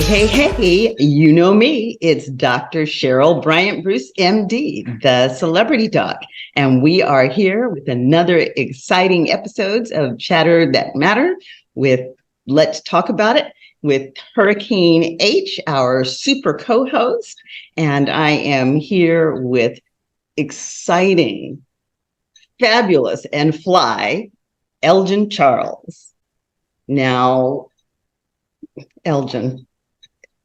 Hey, you know me. It's Dr. Cheryl Bryant Bruce, MD, the Celebrity Doc. And we are here with another exciting episodes of Chatter That Matter with Let's Talk About It with Hurricane H, our super co-host. And I am here with exciting, fabulous, and fly Elgin Charles. Now, Elgin,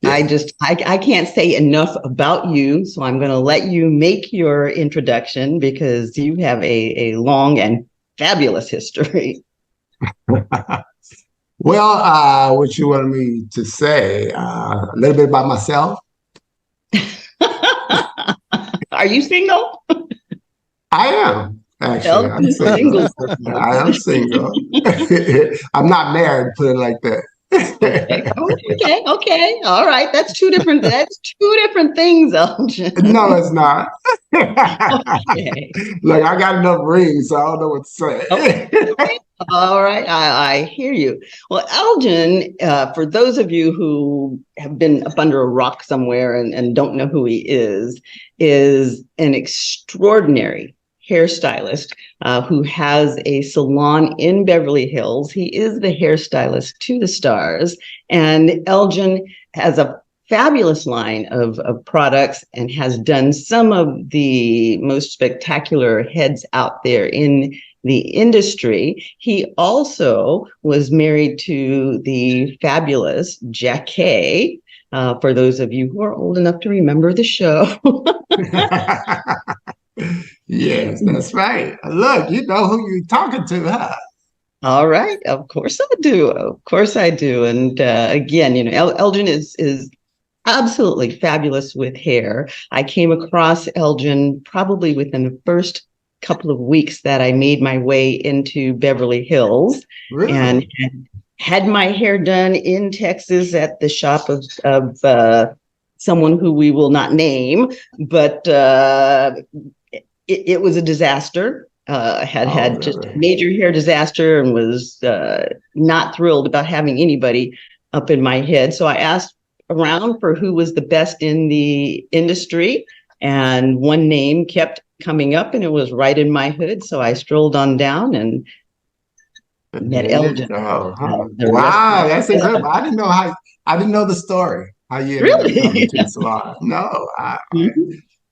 yes. I can't say enough about you, so I'm going to let you make your introduction because you have a long and fabulous history. Well, what you wanted me to say, a little bit about myself. Are you single? I am. Actually, I'm single. I am single. I'm not married, put it like that. Okay. All right. That's two different things, Elgin. No, it's not. Okay. Look, I got enough rings, so I don't know what to say. Okay. All right. I hear you. Well, Elgin, for those of you who have been up under a rock somewhere and don't know who he is an extraordinary hairstylist who has a salon in Beverly Hills. He is the hairstylist to the stars. And Elgin has a fabulous line of products and has done some of the most spectacular heads out there in the industry. He also was married to the fabulous Jackie. For those of you who are old enough to remember the show. Yes, that's right. Look, you know who you're talking to, huh? All right. Of course I do. And again, you know, Elgin is absolutely fabulous with hair. I came across Elgin probably within the first couple of weeks that I made my way into Beverly Hills. Really? And had my hair done in Texas at the shop of someone who we will not name, but it was a disaster. Had just a major hair disaster and was not thrilled about having anybody up in my head. So I asked around for who was the best in the industry, and one name kept coming up, and it was right in my hood. So I strolled on down and met Elgin. Wow, that's incredible. I didn't know the story. How you really? Coming to the salon. No,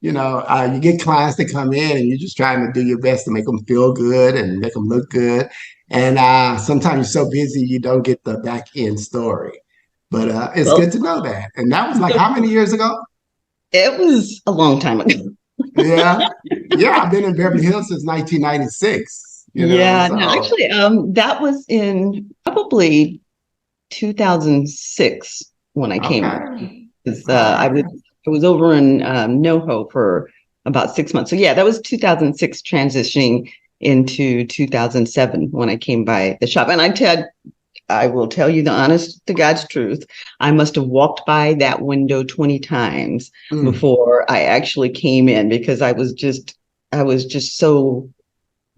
you know, you get clients that come in and you're just trying to do your best to make them feel good and make them look good. And sometimes you're so busy, you don't get the back end story. But it's good to know that. And that was like how many years ago? It was a long time ago. Yeah. I've been in Beverly Hills since 1996. You know, actually, that was in probably 2006 when I came. I was over in NoHo for about 6 months. So yeah, that was 2006 transitioning into 2007 when I came by the shop. And I will tell you the honest to God's truth. I must have walked by that window 20 times before I actually came in because I was just so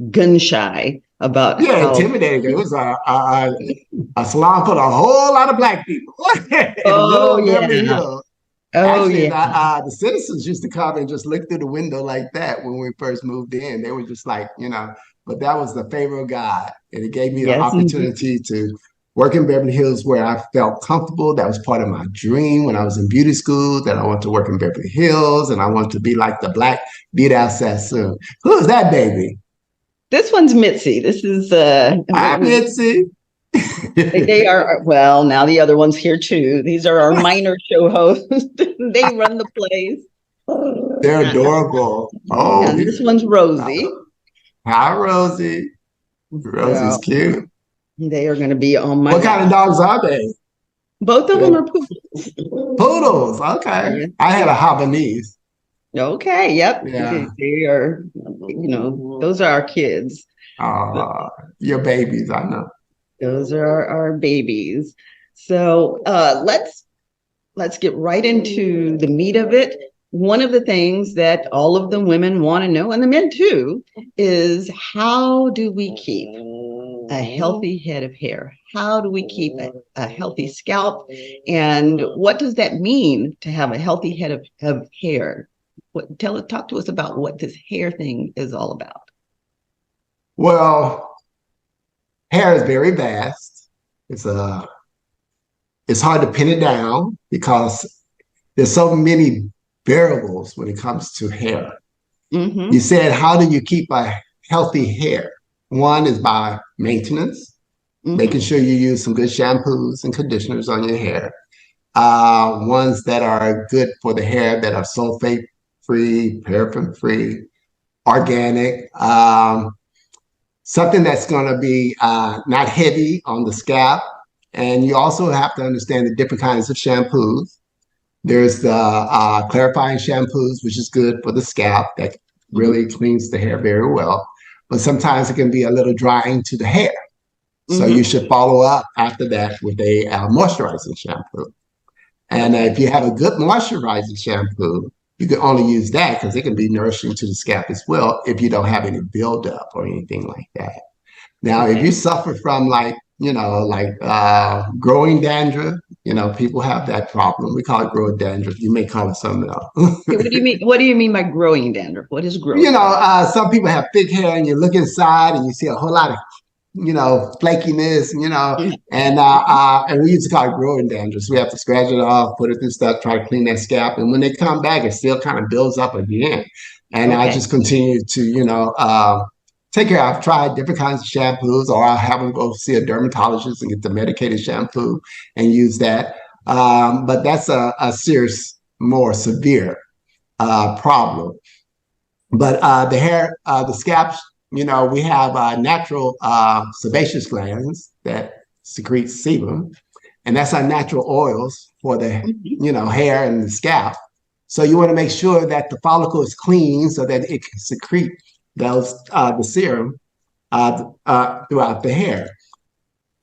gun shy about intimidating. It was a salon full of a whole lot of Black people. Actually, the citizens used to come and just look through the window like that when we first moved in. They were just like, you know, but that was the favor of God. And it gave me the opportunity to work in Beverly Hills where I felt comfortable. That was part of my dream when I was in beauty school, that I wanted to work in Beverly Hills and I wanted to be like the Black Vidal Sassoon. Who's that baby? This one's Mitzi. This is Hi, Mitzi. They are, well, now the other one's here too. These are our minor show hosts. They run the place. They're adorable. Oh, and this one's Rosie. Hi, Rosie. Rosie's cute. They are going to be on my. What kind of dogs are they? Both of them are poodles. Poodles. Okay. I had a Havanese. Okay. Yep. Yeah. They are, you know, those are our kids. Your babies, I know. Those are our babies. So let's get right into the meat of it. One of the things that all of the women want to know, and the men too, is how do we keep a healthy head of hair? How do we keep a healthy scalp? And what does that mean to have a healthy head of hair? Talk to us about what this hair thing is all about. Well, hair is very vast. It's hard to pin it down because there's so many variables when it comes to hair. You said, how do you keep a healthy hair? One is by maintenance, making sure you use some good shampoos and conditioners on your hair. Ones that are good for the hair that are sulfate-free, paraffin-free, organic. Something that's going to be not heavy on the scalp. And you also have to understand the different kinds of shampoos. There's the clarifying shampoos, which is good for the scalp. That really cleans the hair very well. But sometimes it can be a little drying to the hair. So you should follow up after that with a moisturizing shampoo. And if you have a good moisturizing shampoo, you can only use that because it can be nourishing to the scalp as well if you don't have any buildup or anything like that. Now, if you suffer from growing dandruff, people have that problem. We call it growing dandruff. You may call it something else. What do you mean? What do you mean by growing dandruff? What is growing? Some people have thick hair and you look inside and you see a whole lot of flakiness, and we used to call it growing dandruff. So we have to scratch it off, put it through stuff, try to clean that scalp. And when they come back, it still kind of builds up again. And I just continue to, take care. I've tried different kinds of shampoos, or I'll have them go see a dermatologist and get the medicated shampoo and use that. But that's a serious, more severe problem. But the hair, the scalp, we have natural sebaceous glands that secrete sebum, and that's our natural oils for the hair and the scalp. So you want to make sure that the follicle is clean so that it can secrete those the serum throughout the hair.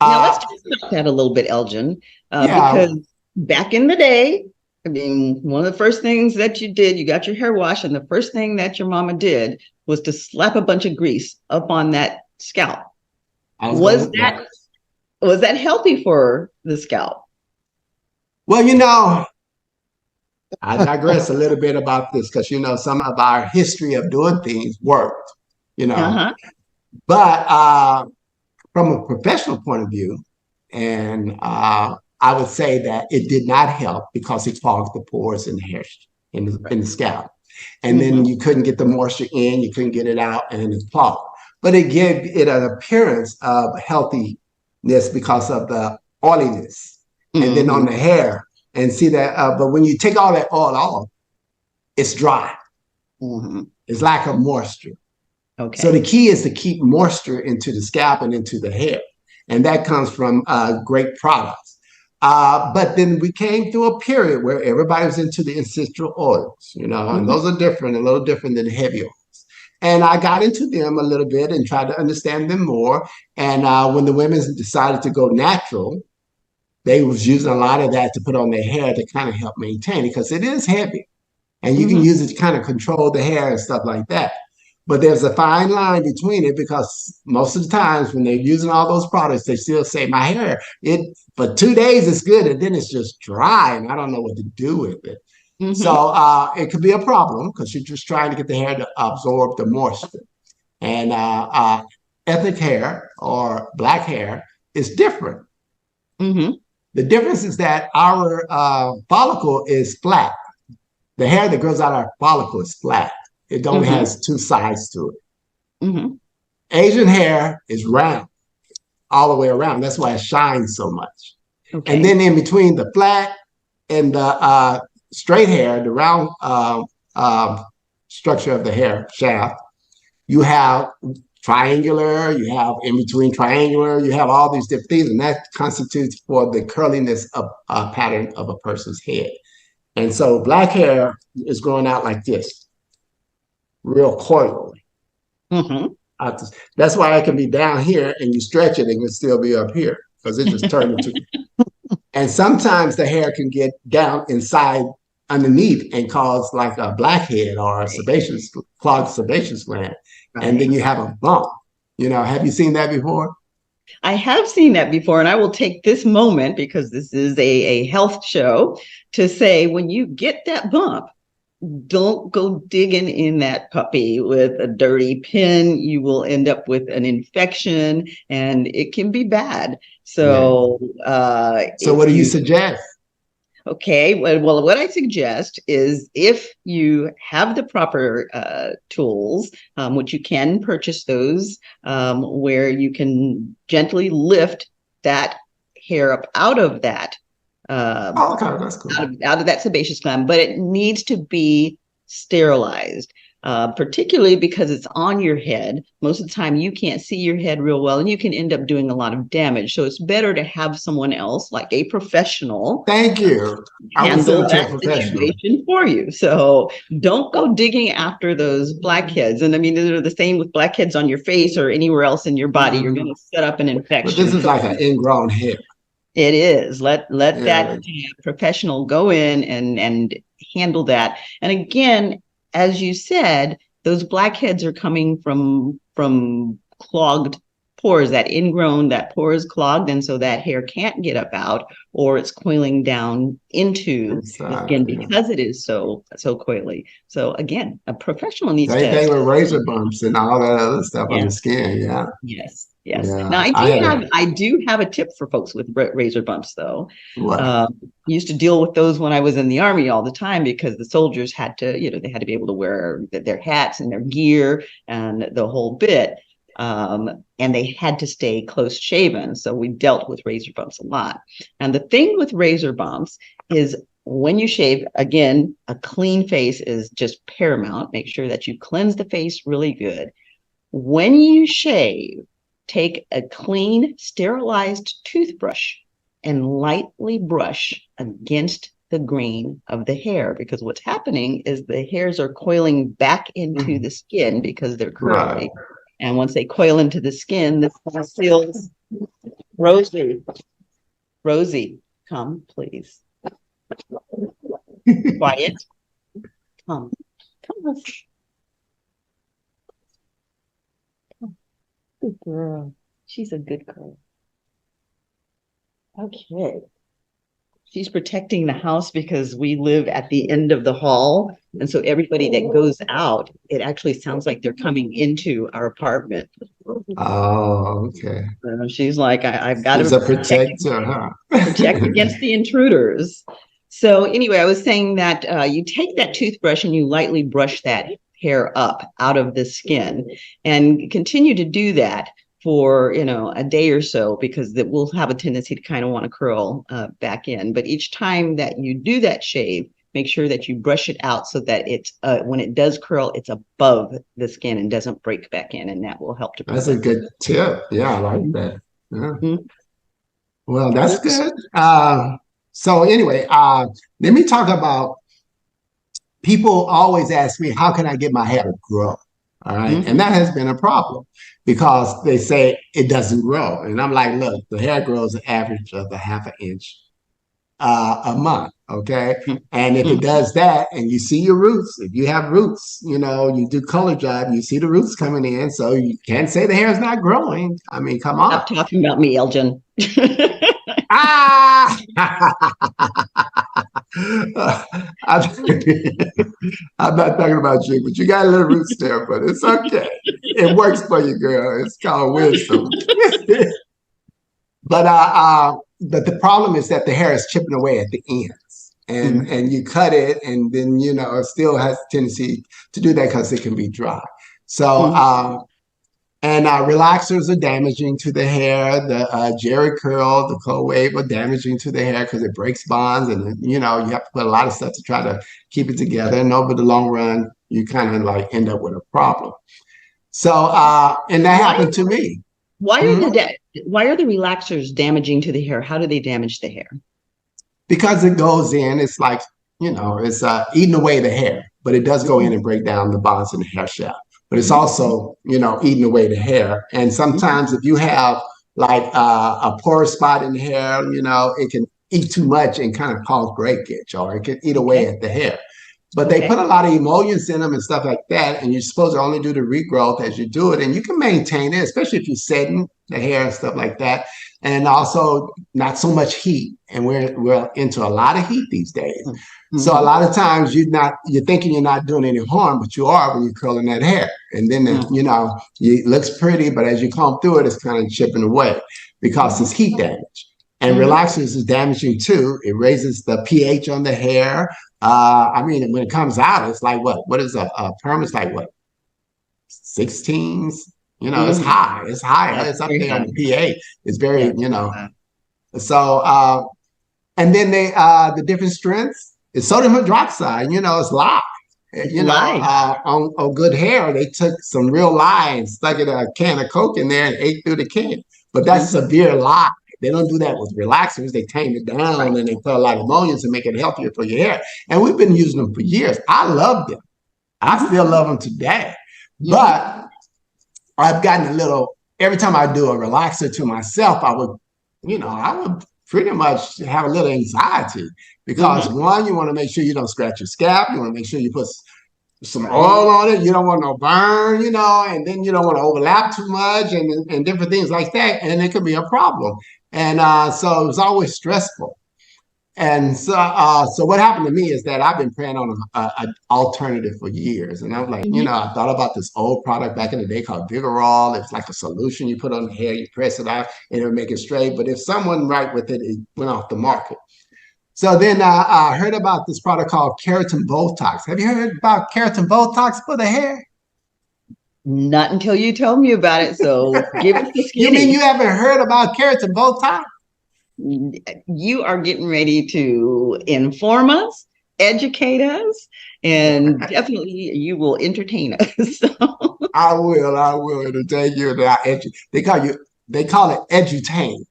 Now let's talk about that a little bit, Elgin, because back in the day, I mean, one of the first things that you did, you got your hair washed, and the first thing that your mama did was to slap a bunch of grease up on that scalp. Was that healthy for the scalp? Well, I digress a little bit about this because, some of our history of doing things worked, But from a professional point of view, and I would say that it did not help because it clogged the pores in the hair, in the scalp. And then you couldn't get the moisture in, you couldn't get it out, and it's clogged. But it gave it an appearance of healthiness because of the oiliness. And then on the hair, and see that, but when you take all that oil off, it's dry. It's lack of moisture. Okay. So the key is to keep moisture into the scalp and into the hair. And that comes from great products. But then we came through a period where everybody was into the essential oils, and those are different, a little different than the heavy oils. And I got into them a little bit and tried to understand them more. And when the women decided to go natural, they was using a lot of that to put on their hair to kind of help maintain it because it is heavy. And you can use it to kind of control the hair and stuff like that. But there's a fine line between it because most of the times when they're using all those products, they still say my hair, for 2 days it's good and then it's just dry and I don't know what to do with it. So it could be a problem because you're just trying to get the hair to absorb the moisture. And ethnic hair or black hair is different. The difference is that our follicle is flat. The hair that grows out of our follicle is flat. It only has two sides to it. Asian hair is round all the way around. That's why it shines so much. Okay. And then in between the flat and the straight hair, the round structure of the hair shaft, you have triangular, you have in between triangular, you have all these different things, and that constitutes for the curliness of a pattern of a person's head. And so black hair is growing out like this, real coily. That's why it can be down here and you stretch it and it can still be up here because it just turned into. And sometimes the hair can get down inside underneath and cause like a blackhead or a clogged sebaceous gland. And then you have a bump. Have you seen that before? I have seen that before, and I will take this moment, because this is a health show, to say when you get that bump, don't go digging in that puppy with a dirty pin. You will end up with an infection, and it can be bad. So, so what do you suggest? Okay, well, what I suggest is if you have the proper tools, which you can purchase those, where you can gently lift that hair up out of that okay, that's cool. out of that sebaceous gland, but it needs to be sterilized, particularly because it's on your head. Most of the time, you can't see your head real well, and you can end up doing a lot of damage. So it's better to have someone else, like a professional. Thank you. Handle that situation for you. So don't go digging after those blackheads. And I mean, they're the same with blackheads on your face or anywhere else in your body. You're going to set up an infection. But this is like an ingrown hair. It is. Let that professional go in and handle that. And again, as you said, those blackheads are coming from clogged pores. That pore is clogged, and so that hair can't get up out, or it's coiling down into the skin because it is so coily. So again, a professional needs to. Same thing with razor bumps and all that other stuff on the skin. Yeah. Yes. Yes. Yeah. Now I do have a tip for folks with razor bumps, though. I used to deal with those when I was in the Army all the time, because the soldiers had to, they had to be able to wear their hats and their gear and the whole bit. And they had to stay close shaven. So we dealt with razor bumps a lot. And the thing with razor bumps is when you shave, again, a clean face is just paramount. Make sure that you cleanse the face really good. When you shave, take a clean, sterilized toothbrush and lightly brush against the grain of the hair, because what's happening is the hairs are coiling back into the skin because they're curly. Right. And once they coil into the skin, this feels Rosie, come, please. Quiet. Come on. Good girl. She's a good girl. Okay. She's protecting the house because we live at the end of the hall. And so everybody that goes out, it actually sounds like they're coming into our apartment. Oh, okay. So she's like, I've got to protect against the intruders. So anyway, I was saying that you take that toothbrush and you lightly brush that hair up out of the skin, and continue to do that for a day or so, because it will have a tendency to kind of want to curl back in. But each time that you do that shave, make sure that you brush it out so that it's when it does curl, it's above the skin and doesn't break back in, and that will help to. That's a good tip. Yeah, I like that. Yeah. Mm-hmm. Well, that's good. So anyway, let me talk about. People always ask me, how can I get my hair to grow? All right. Mm-hmm. And that has been a problem, because they say it doesn't grow. And I'm like, look, the hair grows an average of a half an inch a month. Okay. And if it does that, and you see your roots, if you have roots, you do color job, you see the roots coming in. So you can't say the hair is not growing. I mean, come on. Stop talking about me, Elgin. I'm not talking about you, but you got a little roots there, but it's okay. It works for you, girl. It's called wisdom. But the problem is that the hair is chipping away at the ends, and you cut it, and then it still has a tendency to do that because it can be dry. So and relaxers are damaging to the hair. The Jerry curl, the cold wave are damaging to the hair because it breaks bonds, and you have to put a lot of stuff to try to keep it together. And over the long run, you kind of like end up with a problem. So and that happened to me. Why are the relaxers damaging to the hair? How do they damage the hair? Because it goes in. It's like it's eating away the hair, but it does go in and break down the bonds in the hair shaft. But it's also, eating away the hair. And sometimes if you have like a porous spot in the hair, it can eat too much and kind of cause breakage, or it can eat away at the hair. But they put a lot of emollients in them and stuff like that. And you're supposed to only do the regrowth as you do it. And you can maintain it, especially if you're setting the hair and stuff like that. And also not so much heat. And we're into a lot of heat these days. Mm-hmm. So a lot of times you're thinking you're not doing any harm, but you are when you're curling that hair. And then, it looks pretty, but as you comb through it, it's kind of chipping away because it's heat damage. And relaxers is damaging too. It raises the pH on the hair. When it comes out, it's like what is a perm? It's like 16s. It's high. It's higher. It's up there on the pH. It's very, So, and then the different strengths is sodium hydroxide. It's lye. On good hair, they took some real lye and stuck it in a can of Coke in there and ate through the can. But that's severe lye. They don't do that with relaxers. They tame it down and they put a lot of emollients and make it healthier for your hair. And we've been using them for years. I love them. I still love them today. But I've gotten every time I do a relaxer to myself, I would pretty much have a little anxiety because one, you want to make sure you don't scratch your scalp. You want to make sure you put some oil on it. You don't want no burn, and then you don't want to overlap too much and different things like that. And it could be a problem. And so it was always stressful. And so what happened to me is that I've been praying on an alternative for years. And I'm like, I thought about this old product back in the day called Vigorol. It's like a solution you put on the hair, you press it out, and it'll make it straight. But if someone right with it, it went off the market. So then I heard about this product called Keratin Botox. Have you heard about Keratin Botox for the hair? Not until you told me about it. So give us the skinny. You mean you haven't heard about Keratin Botox? You are getting ready to inform us, educate us, and definitely you will entertain us. I will entertain you. They call it edutain.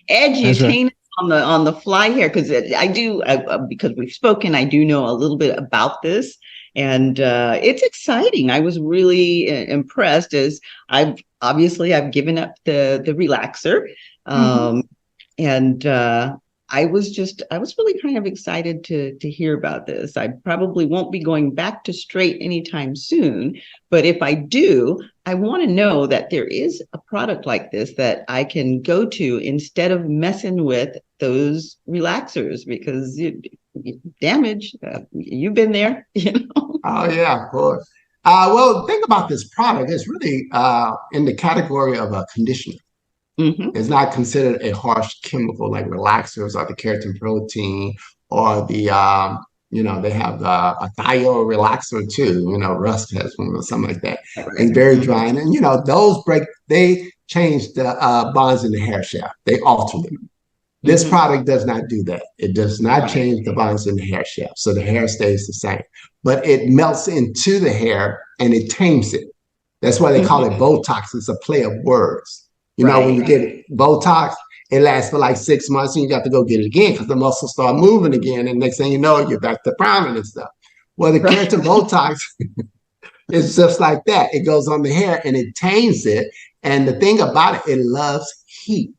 Edutain on the fly here, because I do because we've spoken. I do know a little bit about this. And it's exciting. I was really impressed as I've given up the relaxer. And I was really kind of excited to hear about this. I probably won't be going back to straight anytime soon, but if I do, I want to know that there is a product like this that I can go to instead of messing with those relaxers, because damage, you've been there, Oh yeah, of course. Well, think about this product. It's really in the category of a conditioner. It's not considered a harsh chemical like relaxers or the keratin protein or the they have a thio relaxer too. Rust has one or something like that. It's very dry, and those they change the bonds in the hair shaft. They alter them. This product does not do that. It does not change the bonds in the hair shaft. So the hair stays the same, but it melts into the hair and it tames it. That's why they call it Botox. It's a play of words. When you get Botox, it lasts for like 6 months and you got to go get it again because the muscles start moving again. And next thing you know, you're back to priming and stuff. Well, the keratin Botox is just like that. It goes on the hair and it tames it. And the thing about it loves heat.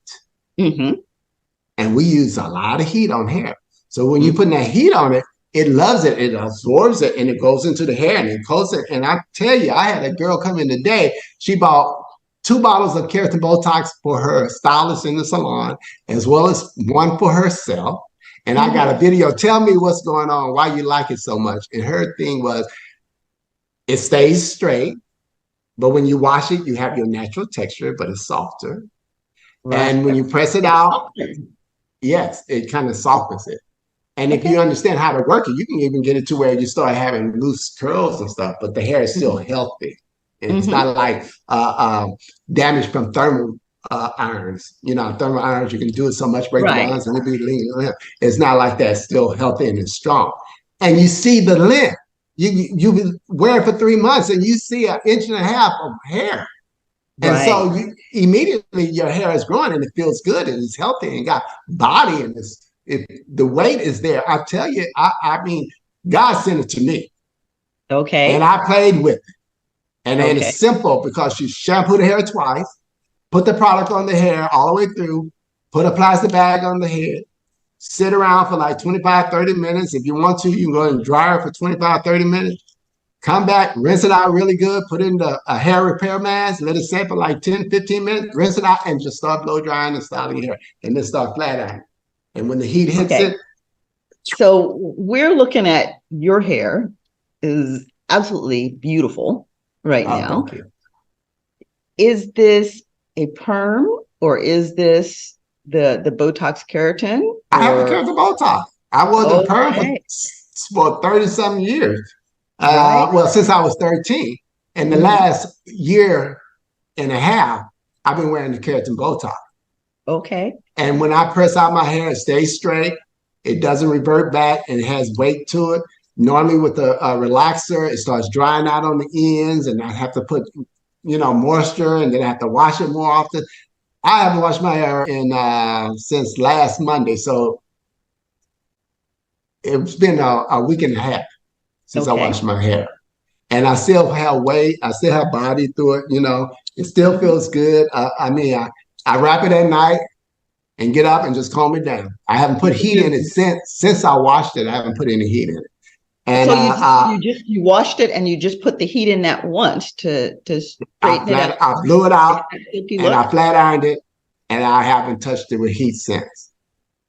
And we use a lot of heat on hair. So when you put that heat on it, it loves it. It absorbs it and it goes into the hair and it coats it. And I tell you, I had a girl come in today. She bought 2 bottles of keratin Botox for her stylist in the salon, as well as one for herself. And I got a video. Tell me what's going on, why you like it so much. And her thing was, it stays straight, but when you wash it, you have your natural texture, but it's softer. And when you press it out, yes, it kind of softens it. And if you understand how to work it, you can even get it to where you start having loose curls and stuff, but the hair is still healthy. And it's not like damage from thermal irons. Thermal irons, you can do it so much, break the bonds, and it'll be lean. It's not like that. It's still healthy and it's strong. And you see the length. You wear it for 3 months and you see 1.5 inches of hair. And so immediately your hair is growing and it feels good and it's healthy and got body and the weight is there. I tell you, I mean, God sent it to me. Okay. And I played with it. And then it's simple because you shampoo the hair twice, put the product on the hair all the way through, put a plastic bag on the head, sit around for like 25, 30 minutes. If you want to, you can go in the dryer for 25, 30 minutes. Come back, rinse it out really good, put in a hair repair mask, let it set for like 10, 15 minutes, rinse it out, and just start blow drying and styling your hair. And then start flat ironing. And when the heat hits it. So we're looking at your hair is absolutely beautiful right now. Thank you. Is this a perm or is this the Botox keratin? I have a keratin Botox. I was a perm for 30-something years. Well, since I was 13. And the last year and a half, I've been wearing the keratin Botox. Okay. And when I press out my hair, it stays straight. It doesn't revert back and it has weight to it. Normally with a relaxer, it starts drying out on the ends and I have to put, moisture and then I have to wash it more often. I haven't washed my hair since last Monday. So it's been a week and a half since I washed my hair. And I still have weight. I still have body through it, It still feels good. I wrap it at night and get up and just calm it down. I haven't put heat in it since I washed it. I haven't put any heat in it. And so you washed it and you just put the heat in that once to straighten it up. I blew it out and I flat ironed it, and I haven't touched it with heat since.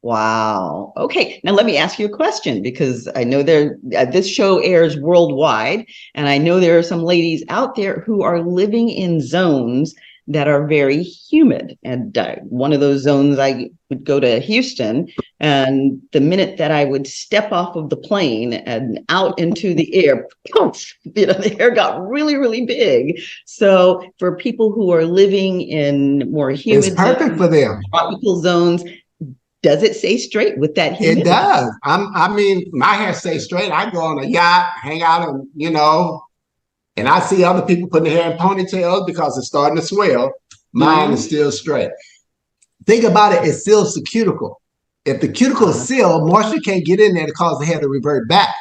Wow. Okay. Now let me ask you a question, because I know this show airs worldwide, and I know there are some ladies out there who are living in zones that are very humid. And one of those zones, I would go to Houston, and the minute that I would step off of the plane and out into the air, poof, the hair got really, really big. So for people who are living in more humid, it's perfect for them. Tropical zones, does it stay straight with that humidity? It does. My hair stays straight. I go on a yacht, hang out, and and I see other people putting their hair in ponytails because it's starting to swell. Mine is still straight. Think about it. It seals the cuticle. If the cuticle is sealed, moisture can't get in there to cause the hair to revert back.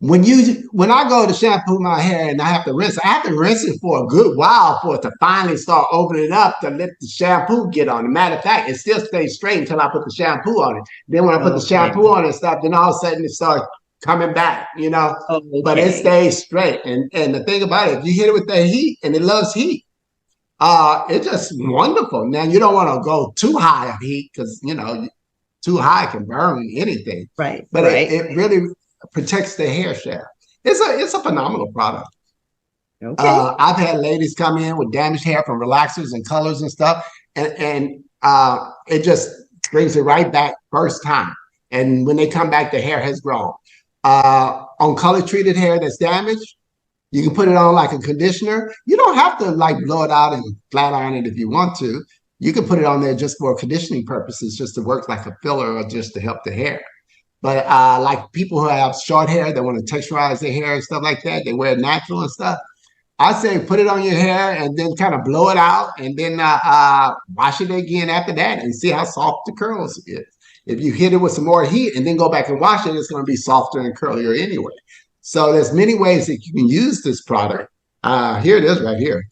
When I go to shampoo my hair and I have to rinse it for a good while for it to finally start opening up to let the shampoo get on it. Matter of fact, it still stays straight until I put the shampoo on it. Then when I put the shampoo on and stuff, then all of a sudden it starts coming back, but it stays straight. And the thing about it, if you hit it with that heat, and it loves heat, it's just wonderful. Now, you don't want to go too high of heat because, too high can burn anything. Right. But it really protects the hair shaft. It's a phenomenal product. Okay. I've had ladies come in with damaged hair from relaxers and colors and stuff, and it just brings it right back first time. And when they come back, the hair has grown. On color treated hair that's damaged, you can put it on like a conditioner. You don't have to blow it out and flat iron it if you want to. You can put it on there just for conditioning purposes, just to work like a filler or just to help the hair. But like people who have short hair that want to texturize their hair and stuff like that, they wear natural and stuff. I say put it on your hair and then kind of blow it out and then wash it again after that and see how soft the curls is. If you hit it with some more heat and then go back and wash it, it's going to be softer and curlier anyway. So there's many ways that you can use this product. Here it is right here.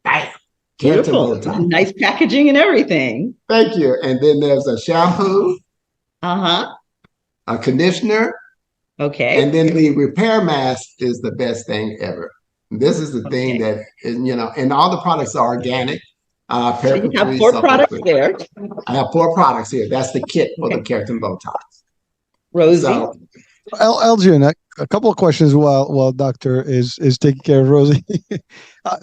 Bam. Beautiful. Nice packaging and everything. Thank you. And then there's a shampoo. A conditioner. Okay. And then the repair mask is the best thing ever. This is the thing that, and all the products are organic. So you have 4 products there. I have 4 products here. That's the kit for the keratin Botox. Rosie. So, Elgin, a couple of questions while Doctor is taking care of Rosie.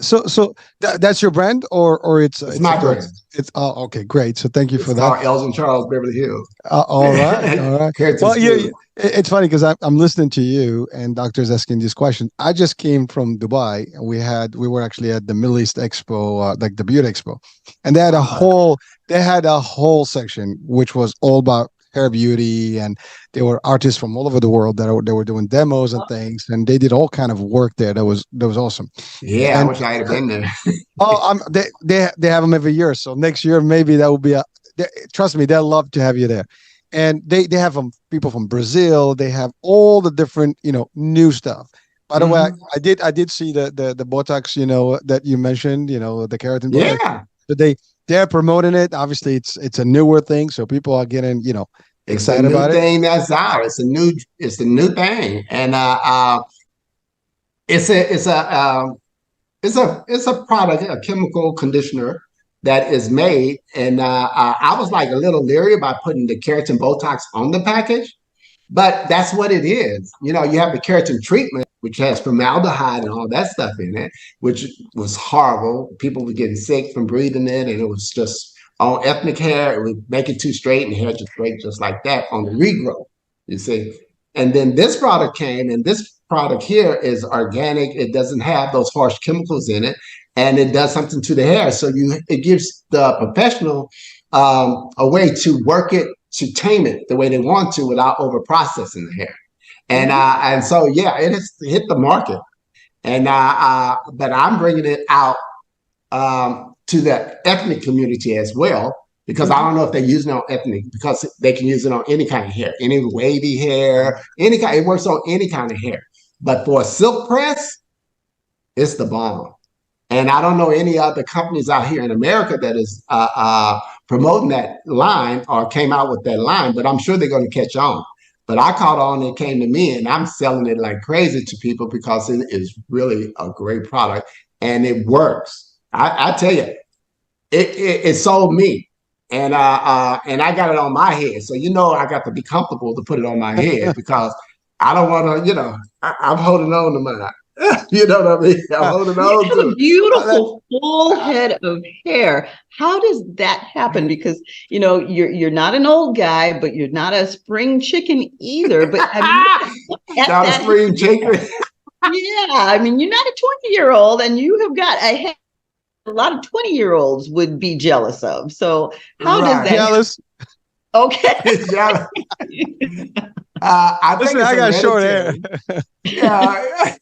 So that's your brand, or it's my brand. It's okay, great. So thank you for that. Called Elgin Charles Beverly Hills. All right. Well, it's funny because I'm listening to you and Doctor's asking these questions. I just came from Dubai, and we were actually at the Middle East Expo, like the Beauty Expo, and they had a whole section which was all about hair beauty, and there were artists from all over the world that they were doing demos and things, and they did all kind of work there. That was awesome. Yeah, I wish I had been there. They have them every year, so next year maybe that will be trust me, they'll love to have you there. And they have people from Brazil. They have all the different new stuff. By the way, I did see the Botox that you mentioned, the keratin Botox. Yeah. But they're promoting it. Obviously, it's a newer thing, so people are getting excited about it. It's a new thing that's out. It's a new thing, and it's a product, a chemical conditioner that is made. And I was like a little leery about putting the keratin Botox on the package, but that's what it is. You have the keratin treatment, which has formaldehyde and all that stuff in it, which was horrible. People were getting sick from breathing it, and it was just on ethnic hair. It would make it too straight, and hair just break just like that on the regrowth, you see. And then this product came, and this product here is organic. It doesn't have those harsh chemicals in it, and it does something to the hair. So it gives the professional a way to work it, to tame it the way they want to without over processing the hair. And so yeah, it has hit the market, and but I'm bringing it out to the ethnic community as well, because I don't know if they're using it on ethnic, because they can use it on any kind of hair, any wavy hair, any kind. It works on any kind of hair. But for a silk press, it's the bomb. And I don't know any other companies out here in America that is promoting that line or came out with that line, but I'm sure they're going to catch on. But I caught on, and it came to me, and I'm selling it like crazy to people because it is really a great product, and it works. I tell you, it sold me, and I got it on my head. So I got to be comfortable to put it on my head because I don't want to. I'm holding on to mine. You know what I mean? I'm holding on to a beautiful full head of hair. How does that happen? Because you're not an old guy, but you're not a spring chicken either. But not a spring chicken. Yeah, I mean, you're not a 20-year-old, and you have got a head a lot of 20-year-olds would be jealous of. So how does that jealous? Okay. Jealous. I got short hair. Yeah.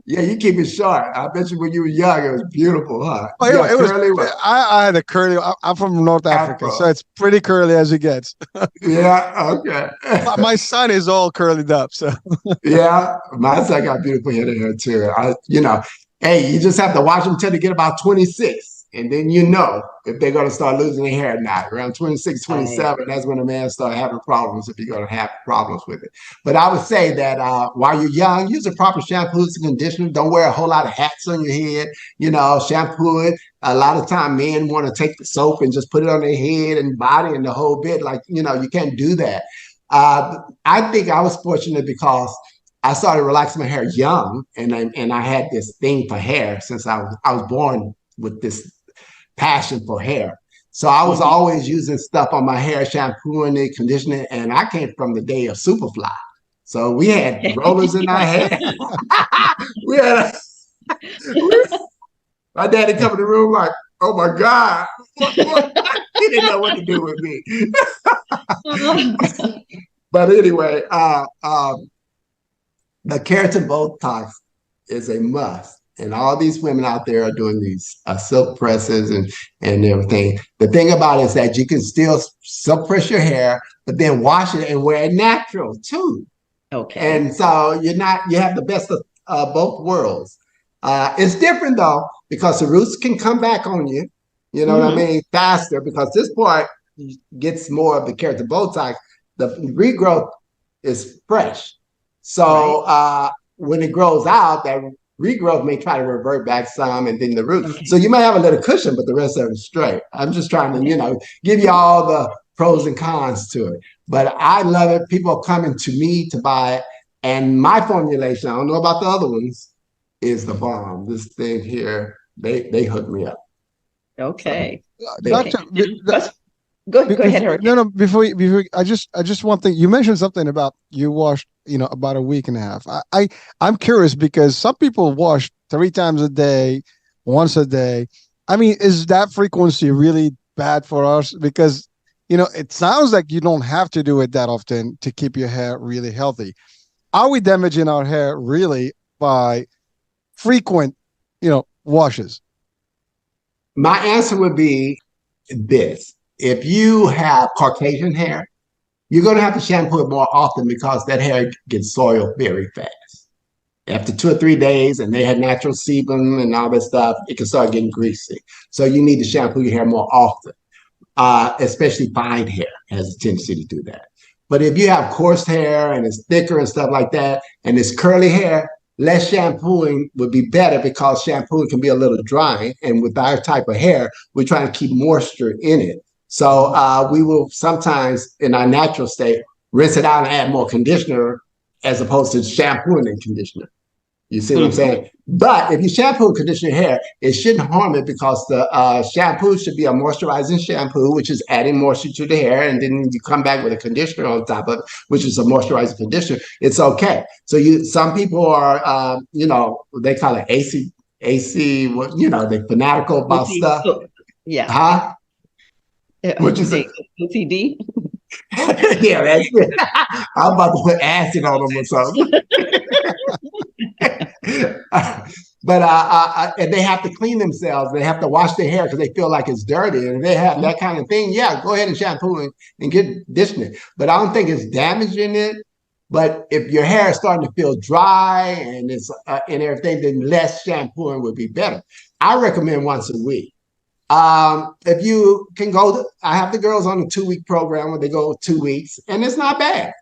Yeah, you keep it short. I bet you when you were young, it was beautiful, huh? Oh, yeah, I had a curly. I'm from North Africa, so it's pretty curly as it gets. Yeah, okay. My son is all curled up, so. Yeah, my son got beautiful head of hair too. Hey, you just have to watch them till they get about 26. And then if they're going to start losing their hair or not. Around 26, 27, that's when a man starts having problems, if you're going to have problems with it. But I would say that while you're young, use the proper shampoos and conditioner. Don't wear a whole lot of hats on your head. Shampoo it. A lot of time men want to take the soap and just put it on their head and body and the whole bit. Like, you can't do that. I think I was fortunate because I started relaxing my hair young, and I had this thing for hair since I was born with this passion for hair. So I was always using stuff on my hair, shampooing it, conditioning it, and I came from the day of Superfly. So we had rollers in our hair. My daddy come in the room like, oh my God. He didn't know what to do with me. But anyway, the keratin Botox is a must. And all these women out there are doing these silk presses and everything. The thing about it is that you can still silk press your hair, but then wash it and wear it natural too. Okay. And so you have the best of both worlds. It's different though, because the roots can come back on you, what I mean, faster, because this part gets more of the keratin Botox. The regrowth is fresh. So when it grows out, that regrowth may try to revert back some, and then the root. Okay. So you might have a little cushion, but the rest of it is straight. I'm just trying to, give you all the pros and cons to it. But I love it. People are coming to me to buy it. And my formulation, I don't know about the other ones, is the bomb. This thing here, they hooked me up. Okay. Doctor, Go ahead, Hurricane. No, before I just one thing. You mentioned something about you washed, about a week and a half. I'm curious because some people wash 3 times a day, once a day. I mean, is that frequency really bad for us? Because, it sounds like you don't have to do it that often to keep your hair really healthy. Are we damaging our hair really by frequent, washes? My answer would be this. If you have Caucasian hair, you're going to have to shampoo it more often because that hair gets soiled very fast. After 2 or 3 days, and they had natural sebum and all that stuff, it can start getting greasy. So you need to shampoo your hair more often, especially fine hair has a tendency to do that. But if you have coarse hair and it's thicker and stuff like that, and it's curly hair, less shampooing would be better because shampooing can be a little drying. And with our type of hair, we're trying to keep moisture in it. So we will sometimes, in our natural state, rinse it out and add more conditioner as opposed to shampooing and conditioner. You see what I'm saying? But if you shampoo and condition your hair, it shouldn't harm it because the shampoo should be a moisturizing shampoo, which is adding moisture to the hair. And then you come back with a conditioner on top of it, which is a moisturizing conditioner. It's okay. So some people are, they call it AC, they're fanatical about stuff. Yeah. Huh? What you say? OCD? Yeah, that's it. I'm about to put acid on them or something. But and they have to clean themselves. They have to wash their hair because they feel like it's dirty. And if they have that kind of thing, yeah, go ahead and shampoo and get conditioning. But I don't think it's damaging it. But if your hair is starting to feel dry and it's and everything, then less shampooing would be better. I recommend once a week. If you can go, I have the girls on a 2-week program where they go 2 weeks, and it's not bad.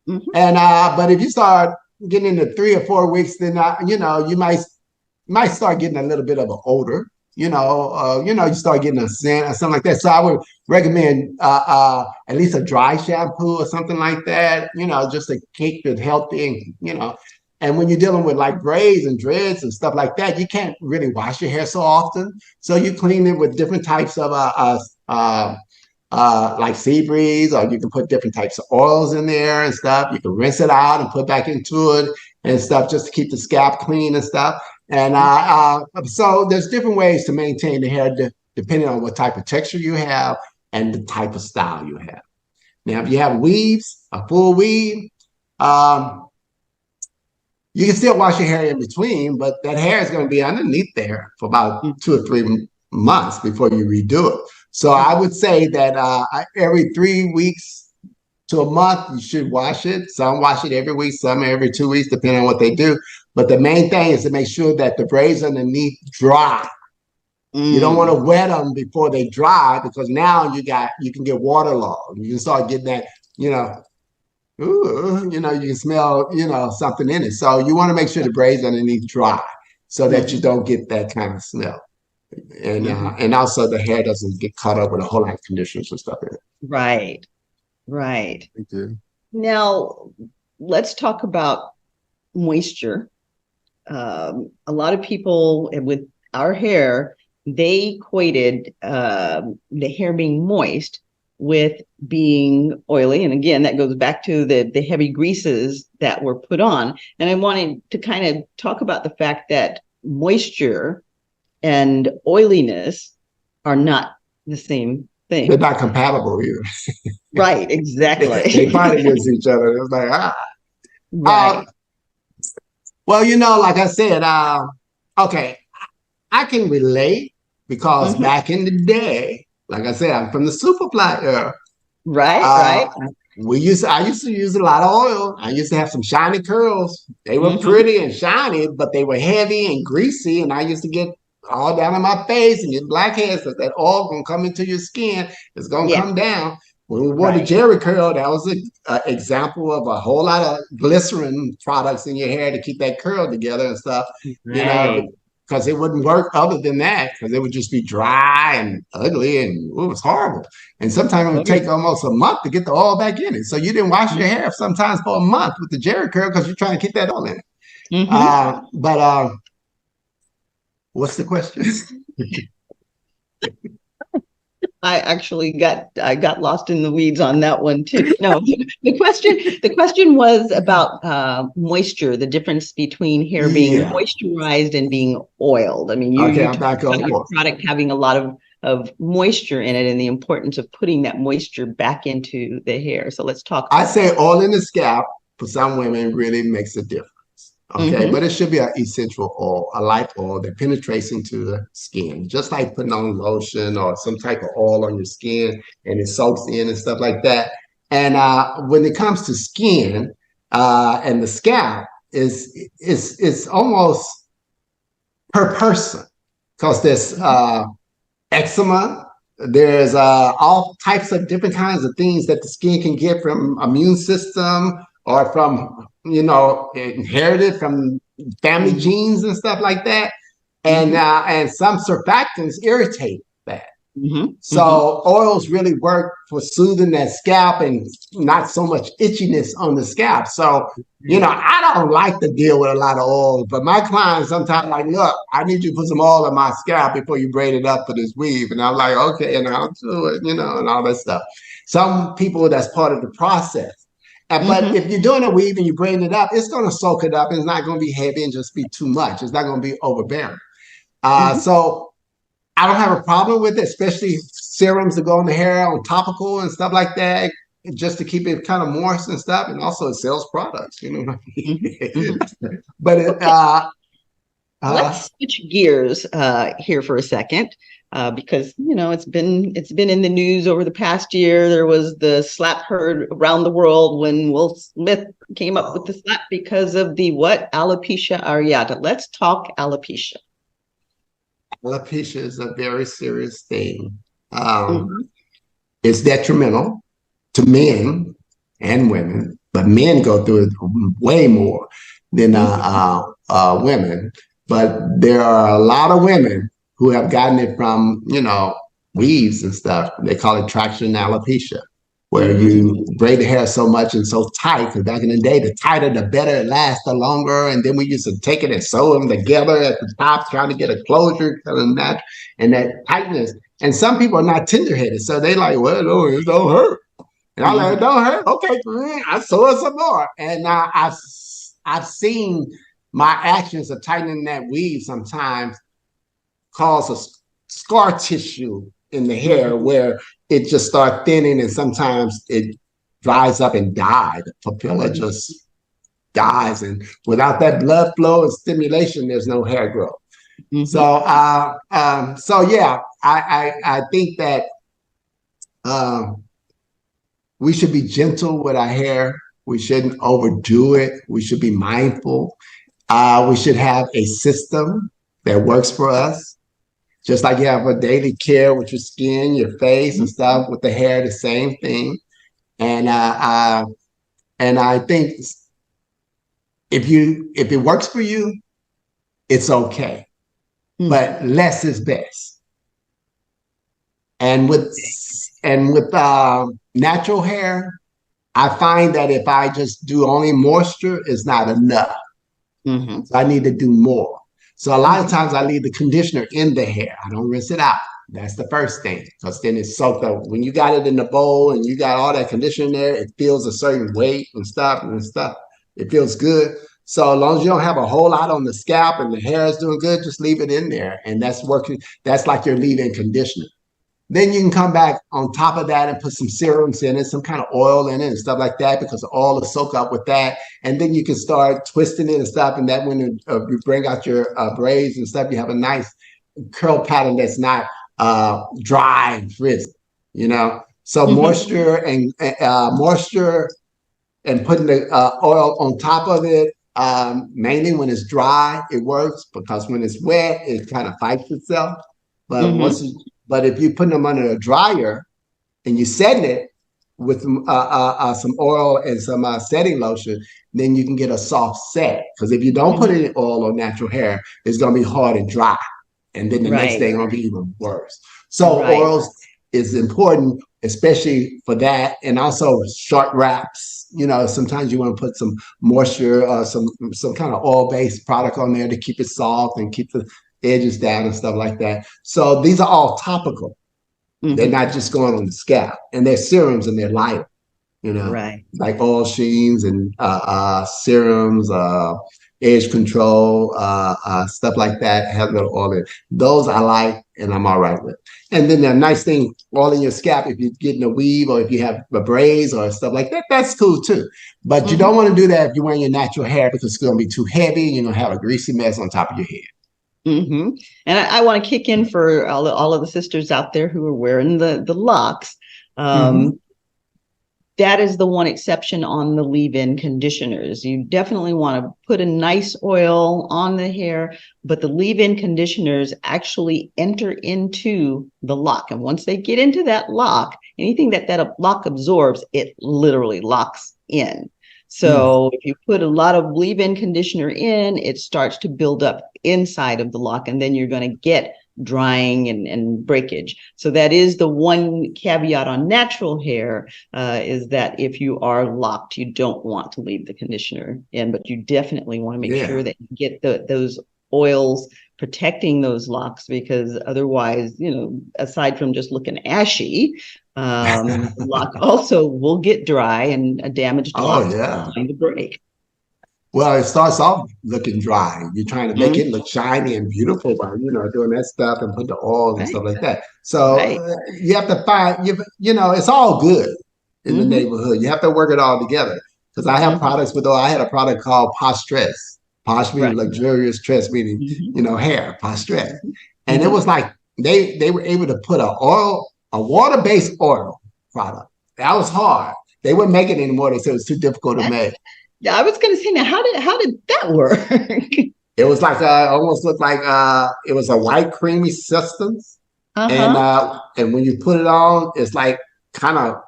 Mm-hmm. And but if you start getting into 3 or 4 weeks, then you might start getting a little bit of an odor. You start getting a scent or something like that. So I would recommend at least a dry shampoo or something like that. Just to keep it healthy, and And when you're dealing with like braids and dreads and stuff like that, you can't really wash your hair so often. So you clean it with different types of like sea breeze, or you can put different types of oils in there and stuff. You can rinse it out and put back into it and stuff just to keep the scalp clean and stuff. And so there's different ways to maintain the hair depending on what type of texture you have and the type of style you have. Now, if you have weaves, a full weave, you can still wash your hair in between, but that hair is going to be underneath there for about 2 or 3 months before you redo it. So I would say that every 3 weeks to a month, you should wash it. Some wash it every week, some every 2 weeks, depending on what they do. But the main thing is to make sure that the braids underneath dry. You don't want to wet them before they dry, because now you can get waterlogged. You can start getting that, you can smell, something in it. So you want to make sure the braids underneath dry so that you don't get that kind of smell. And also the hair doesn't get caught up with a whole lot of conditioners and stuff in it. Right. Right. Thank you. Now, let's talk about moisture. A lot of people with our hair, they equated the hair being moist with being oily. And again, that goes back to the heavy greases that were put on. And I wanted to kind of talk about the fact that moisture and oiliness are not the same thing. They're not compatible either. Right, exactly. They fight against each other. It's like, Right. Well, like I said, okay, I can relate because back in the day, like I said, I'm from the Superfly era. Right, right. I used to use a lot of oil. I used to have some shiny curls. They were pretty and shiny, but they were heavy and greasy. And I used to get all down on my face and get blackheads, because that oil gonna come into your skin. It's gonna come down. When we wore the Jerry curl, that was an example of a whole lot of glycerin products in your hair to keep that curl together and stuff. Because it wouldn't work other than that, because it would just be dry and ugly, and it was horrible. And sometimes it would take almost a month to get the oil back in it. So you didn't wash your hair sometimes for a month with the Jerry curl because you're trying to keep that oil in it. But what's the question? I got lost in the weeds on that one too. No, the question was about moisture, the difference between hair being moisturized and being oiled. I mean, you talked about your product having a lot of moisture in it and the importance of putting that moisture back into the hair. So let's talk. I say oil in the scalp for some women really makes a difference. Okay, but it should be an essential oil, a light oil that penetrates into the skin, just like putting on lotion or some type of oil on your skin and it soaks in and stuff like that. And when it comes to skin and the scalp, is almost per person, because there's eczema. There's all types of different kinds of things that the skin can get from immune system or from, inherited from family genes and stuff like that. And some surfactants irritate that. So oils really work for soothing that scalp and not so much itchiness on the scalp. So, I don't like to deal with a lot of oil, but my clients sometimes like, look, I need you to put some oil on my scalp before you braid it up for this weave. And I'm like, okay, and I'll do it, and all that stuff. Some people, that's part of the process. But if you're doing a weave and you braid it up, it's going to soak it up, and it's not going to be heavy and just be too much. It's not going to be overbearing. So I don't have a problem with it, especially serums to go in the hair on topical and stuff like that, just to keep it kind of moist and stuff. And also it sells products, what I mean? But let's switch gears here for a second, because it's been in the news over the past year. There was the slap heard around the world when Will Smith came up with the slap because of the alopecia areata. Let's talk alopecia. Alopecia is a very serious thing. It's detrimental to men and women, but men go through it way more than women. But there are a lot of women who have gotten it from, weaves and stuff. They call it traction alopecia, where you braid the hair so much and so tight, because back in the day, the tighter, the better it lasts, the longer. And then we used to take it and sew them together at the top, trying to get a closure and that tightness. And some people are not tender-headed, so they like, well, no, it don't hurt. And I'm like, it don't hurt? Okay, I sew it some more. And I've seen my actions of tightening that weave sometimes cause a scar tissue in the hair where it just starts thinning, and sometimes it dries up and dies. The papilla just dies, and without that blood flow and stimulation, there's no hair growth. So yeah, I think that we should be gentle with our hair. We shouldn't overdo it. We should be mindful. We should have a system that works for us. Just like you have a daily care with your skin, your face and stuff, with the hair, the same thing. And I think if it works for you, it's okay. But less is best. And with natural hair, I find that if I just do only moisture, it's not enough. So I need to do more. So a lot of times I leave the conditioner in the hair. I don't rinse it out. That's the first thing, because then it's soaked up. When you got it in the bowl and you got all that conditioner in there, it feels a certain weight and stuff. It feels good. So as long as you don't have a whole lot on the scalp and the hair is doing good, just leave it in there. And that's working. That's like your leave-in conditioner. Then you can come back on top of that and put some serums in it, some kind of oil in it and stuff like that, because the oil will soak up with that. And then you can start twisting it and stuff. And that when you bring out your braids and stuff, you have a nice curl pattern that's not dry and frizzy, So moisture and putting the oil on top of it, mainly when it's dry, it works, because when it's wet, it kind of fights itself. But if you put them under a dryer and you set it with some oil and some setting lotion, then you can get a soft set. Because if you don't put any oil on natural hair, it's going to be hard and dry. And then the next day going to be even worse. So oils is important, especially for that. And also short wraps. Sometimes you want to put some moisture or some kind of oil-based product on there to keep it soft and keep the edges down and stuff like that. So these are all topical. They're not just going on the scalp, and they're serums and they're light, like oil sheens and serums, edge control, stuff like that, have a little oil in. Those I like and I'm all right with. And then the nice thing, all in your scalp, if you're getting a weave or if you have a braids or stuff like that, that's cool too. But you don't want to do that if you're wearing your natural hair, because it's going to be too heavy and you're going to have a greasy mess on top of your head. And I want to kick in for all of the sisters out there who are wearing the locks. that is the one exception on the leave-in conditioners. You definitely want to put a nice oil on the hair, but the leave-in conditioners actually enter into the lock. And once they get into that lock, anything that lock absorbs, it literally locks in. So if you put a lot of leave-in conditioner in, it starts to build up inside of the lock, and then you're going to get drying and breakage. So that is the one caveat on natural hair, is that if you are locked, you don't want to leave the conditioner in, but you definitely want to make sure that you get those oils protecting those locks, because otherwise, aside from just looking ashy, the lock also will get dry, and a damaged lock is going to break. Well, it starts off looking dry. You're trying to make it look shiny and beautiful by, doing that stuff and put the oil and stuff like that. So you have to find, it's all good in the neighborhood. You have to work it all together. Because I have products, I had a product called Posh Stress. Posh meaning luxurious, stress meaning, hair, Posh Stress. And it was like they were able to put a water-based oil product. That was hard. They wouldn't make it anymore. They said it was too difficult to make. Yeah, I was going to say, now, how did that work? It was like almost looked like it was a white creamy substance, and when you put it on, it's like kind of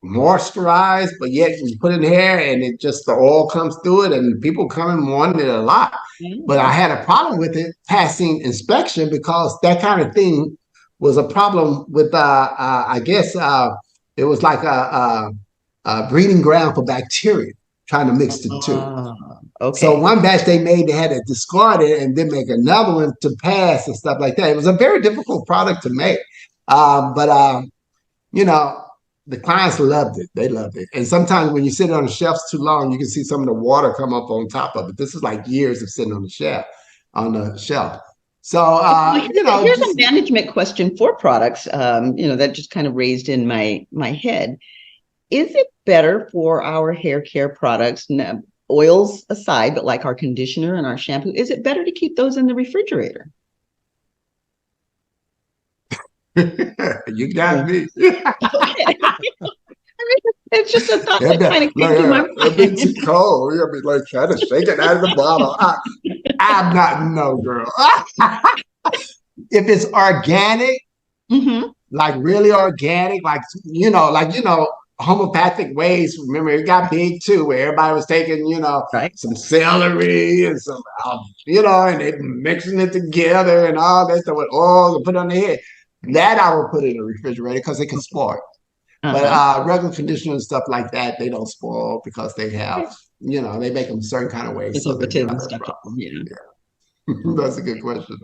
moisturized, but yet you put it in hair, and it just the oil comes through it, and people come and wanted it a lot. But I had a problem with it passing inspection, because that kind of thing was a problem with I guess it was like a breeding ground for bacteria, trying to mix the two. Okay. So one batch they had to discard it and then make another one to pass and stuff like that. It was a very difficult product to make. But the clients loved it. They loved it. And sometimes when you sit on the shelves too long, you can see some of the water come up on top of it. This is like years of sitting on the shelf. So, here's a management question for products, that just kind of raised in my head. Is it better for our hair care products, oils aside, but like our conditioner and our shampoo, is it better to keep those in the refrigerator? You got me. It's just a thought that kind of came to my mind. It'd be too cold. You'll be like trying to shake it out of the bottle. I'm not no girl. If it's organic, like really organic, like homeopathic ways. Remember, it got big too, where everybody was taking, some celery and some, and they mixing it together and all that stuff with oil and put it on the head. That I would put in the refrigerator because it can spoil. But regular conditioner and stuff like that, they don't spoil because they have, they make them certain kind of ways. It's and stuff. That's a good question.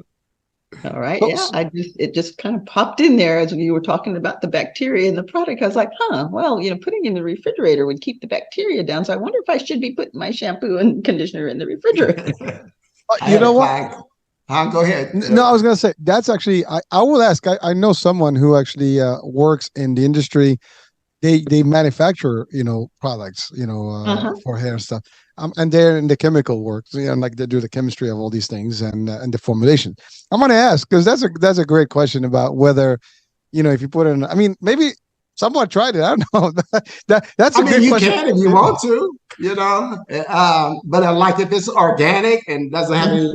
All right. Yeah. It just kind of popped in there as you were talking about the bacteria in the product. I was like, well, putting in the refrigerator would keep the bacteria down. So I wonder if I should be putting my shampoo and conditioner in the refrigerator. You know what? Go ahead. No, I was going to say, that's actually, I will ask, I know someone who actually works in the industry. They manufacture, products, for hair and stuff. And they're in the chemical work, like they do the chemistry of all these things and the formulation. I'm going to ask, because that's a great question about whether, if you put it in, I mean, maybe someone tried it. I don't know. That's a good question. You can if you want to, but like if it's organic and doesn't have any,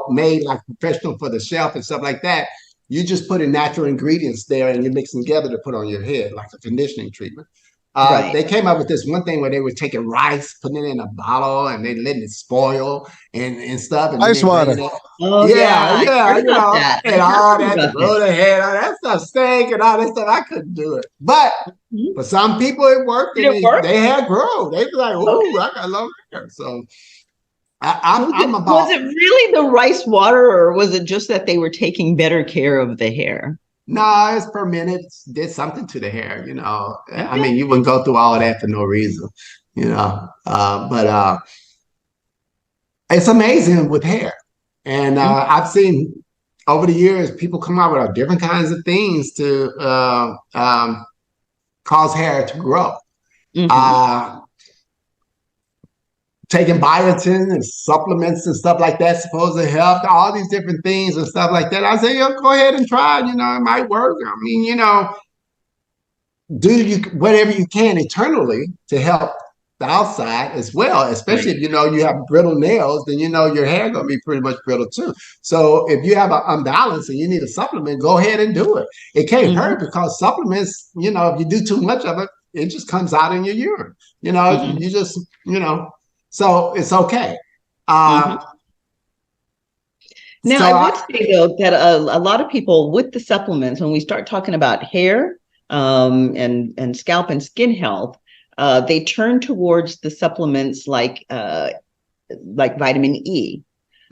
made like professional for the shelf and stuff like that, you just put in natural ingredients there and you mix them together to put on your head, like a conditioning treatment. They came up with this one thing where they were taking rice, putting it in a bottle, and they letting it spoil and stuff. And ice water. Oh, yeah, and all that to blow the head, all that stuff stank and all that stuff. I couldn't do it, but for some people it worked. And they had grow. They were like, "Oh, I got long hair." So was it really the rice water, or was it just that they were taking better care of the hair? No, it's per minute. Did something to the hair, Okay. I mean, you wouldn't go through all of that for no reason, but it's amazing with hair. And I've seen over the years, people come out with different kinds of things to cause hair to grow. Taking biotin and supplements and stuff like that supposed to help, all these different things and stuff like that. I say, go ahead and try it. It might work. I mean, do whatever you can internally to help the outside as well, especially if you know you have brittle nails, then you know your hair gonna be pretty much brittle too. So if you have an imbalance and you need a supplement, go ahead and do it. It can't hurt because supplements, you know, if you do too much of it, it just comes out in your urine. You know, you just, you know, so it's okay. Now, so I would say though that a lot of people with the supplements, when we start talking about hair and scalp and skin health, they turn towards the supplements like vitamin E.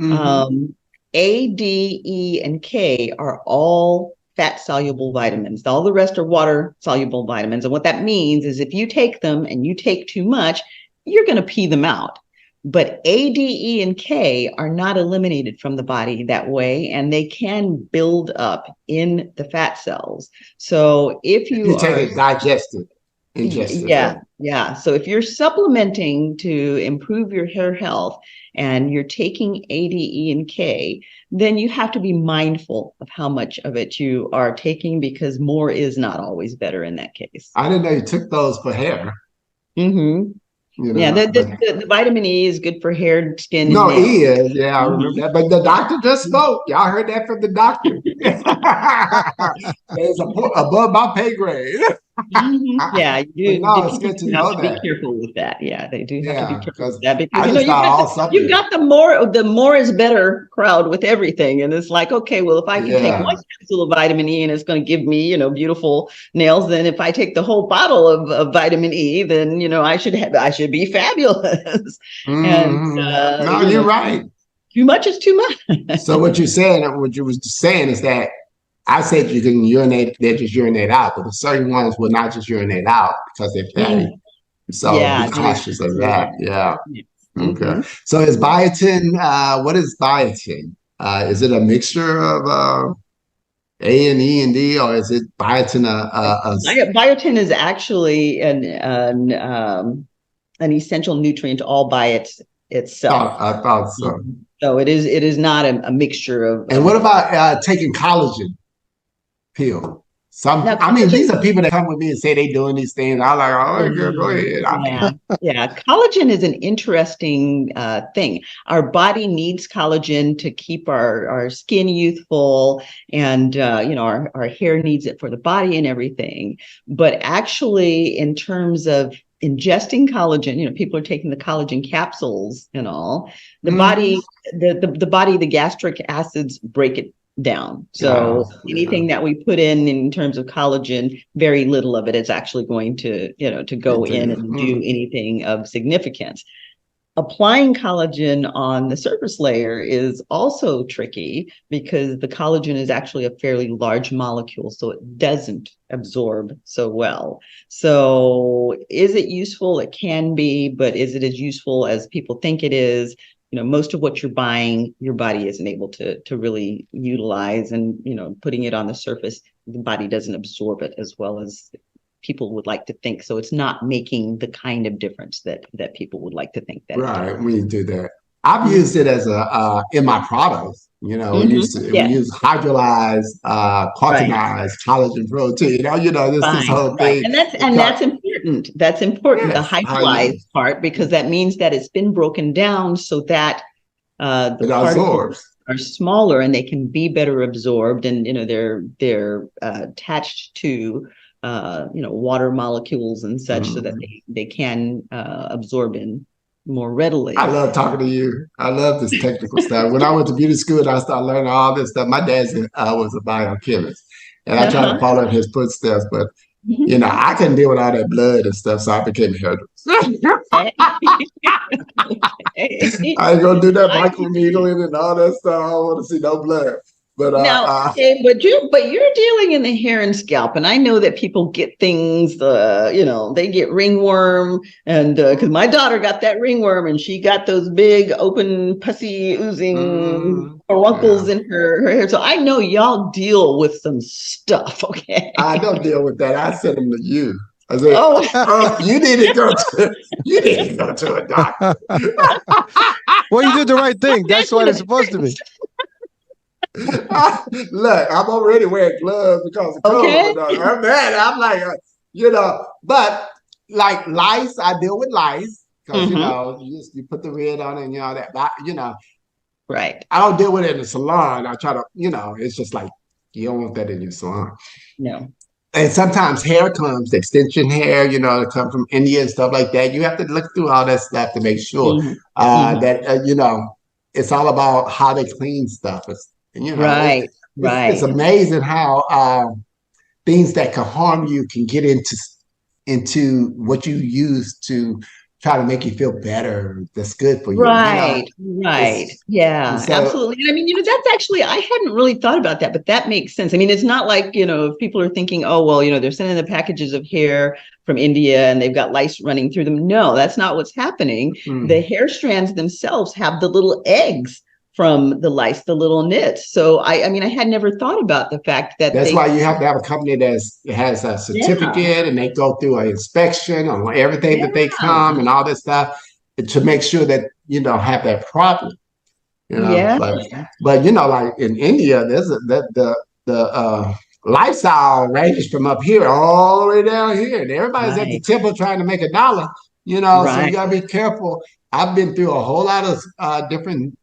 A, D, E, and K are all fat soluble vitamins. All the rest are water soluble vitamins. And what that means is if you take them and you take too much, you're going to pee them out. But A, D, E, and K are not eliminated from the body that way, and they can build up in the fat cells. So if you take it digested. Yeah. So if you're supplementing to improve your hair health and you're taking A, D, E, and K, then you have to be mindful of how much of it you are taking, because more is not always better in that case. I didn't know you took those for hair. You know, the vitamin E is good for hair, skin. No, E is. Yeah, I remember that. But the doctor just spoke. Y'all heard that from the doctor. It's above my pay grade. Yeah, you it's good to know that. Be careful with that. Yeah, they do have to be careful with that, because you've got the more is better crowd with everything, and it's like, okay, well, if I can take one capsule of vitamin E and it's going to give me, you know, beautiful nails, then if I take the whole bottle of vitamin E, then you know I should be fabulous. And no, you're right. Too much is too much. So what you was saying is that I said you can urinate, they just urinate out, but certain ones will not just urinate out because they're fatty. So be cautious of that. Yeah. Okay. So is biotin, what is biotin? Is it a mixture of A and E and D, or is it biotin? Biotin is actually an essential nutrient all by itself. I thought so. So it is not a mixture of. And what about taking collagen pill? These are people that come with me and say they're doing these things. I'm like, oh, go ahead. Yeah. Collagen is an interesting thing. Our body needs collagen to keep our skin youthful, and our hair needs it for the body and everything. But actually, in terms of ingesting collagen, people are taking the collagen capsules and all. The body, the gastric acids break it down. So anything that we put in terms of collagen, very little of it is actually going to go in and do anything of significance. Applying collagen on the surface layer is also tricky because the collagen is actually a fairly large molecule, so it doesn't absorb so well. So is it useful? It can be, but is it as useful as people think it is? Most of what you're buying, your body isn't able to really utilize, and, putting it on the surface, the body doesn't absorb it as well as people would like to think. So it's not making the kind of difference that people would like to think that. Right. We do that. I've used it as in my products. We use hydrolyzed, cartonized collagen protein. This whole thing. And that's important. That's important. Yes, the hydrolyzed part, because that means that it's been broken down so that the particles are smaller and they can be better absorbed, and they're attached to water molecules and such, so that they can absorb in more readily. I love talking to you. I love this technical stuff. When I went to beauty school and I started learning all this stuff, my dad was a biochemist, and I tried to follow in his footsteps, but I couldn't deal with all that blood and stuff, so I became a hairdresser. I ain't gonna do that microneedling and all that stuff. I don't want to see no blood. But you're dealing in the hair and scalp, and I know that people get things. They get ringworm, and because my daughter got that ringworm, and she got those big, open, pussy, oozing furuncles in her hair. So I know y'all deal with some stuff. Okay, I don't deal with that. I send them to you. I said, you need to go to a doctor. Well, you did the right thing. That's what it's supposed to be. Look, I'm already wearing gloves because of COVID. I'm mad. I'm like, but like lice, I deal with lice because, you put the red on it and that, Right. I don't deal with it in the salon. I try to, it's just like, you don't want that in your salon. No. And sometimes hair comes, extension hair, that come from India and stuff like that. You have to look through all that stuff to make sure that, it's all about how they clean stuff. Right. It's amazing how things that can harm you can get into what you use to try to make you feel better. That's good for you. Right. Yeah, so, absolutely. And I mean, that's actually, I hadn't really thought about that, but that makes sense. I mean, it's not like, if people are thinking, oh, well, they're sending the packages of hair from India and they've got lice running through them. No, that's not what's happening. The hair strands themselves have the little eggs from the lice, the little nits. So I had never thought about the fact that that's why you have to have a company that has a certificate and they go through an inspection on everything that they come and all this stuff to make sure that have that problem. But like in India, there's the lifestyle ranges from up here all the way down here, and everybody's at the temple trying to make $1. So you gotta be careful. I've been through a whole lot of different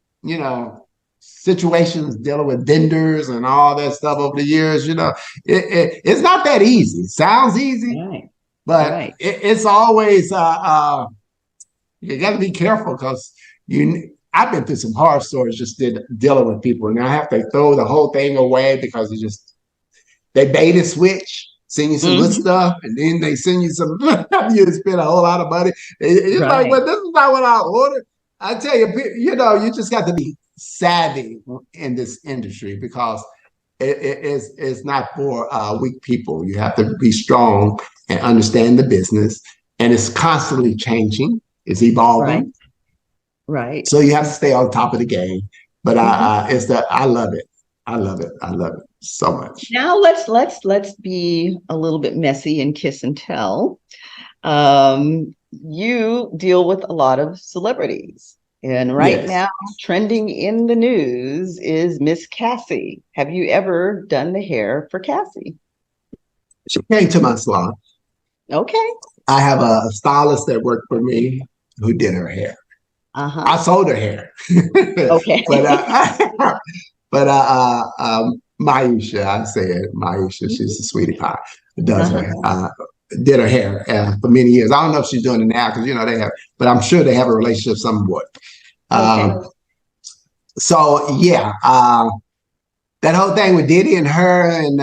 situations dealing with vendors and all that stuff over the years. It's not that easy. It sounds easy, but it's always you got to be careful because I've been through some horror stories just dealing with people, and I have to throw the whole thing away because they bait and switch. Send you some good stuff, and then they send you some. You spend a whole lot of money. It's like, well, this is not what I ordered. I tell you, you just got to be savvy in this industry because it's not for weak people. You have to be strong and understand the business, and it's constantly changing. It's evolving. Right. So you have to stay on top of the game. But I love it. I love it so much. Now let's be a little bit messy and kiss and tell. You deal with a lot of celebrities, and now trending in the news is Miss Cassie. Have you ever done the hair for Cassie? She came to my salon. Okay. I have a stylist that worked for me who did her hair. I sold her hair. Okay. But Maisha, I said Maisha, she's a sweetie pie. Does her did her hair for many years. I don't know if she's doing it now because they have, but I'm sure they have a relationship somewhat. So yeah, that whole thing with Diddy and her and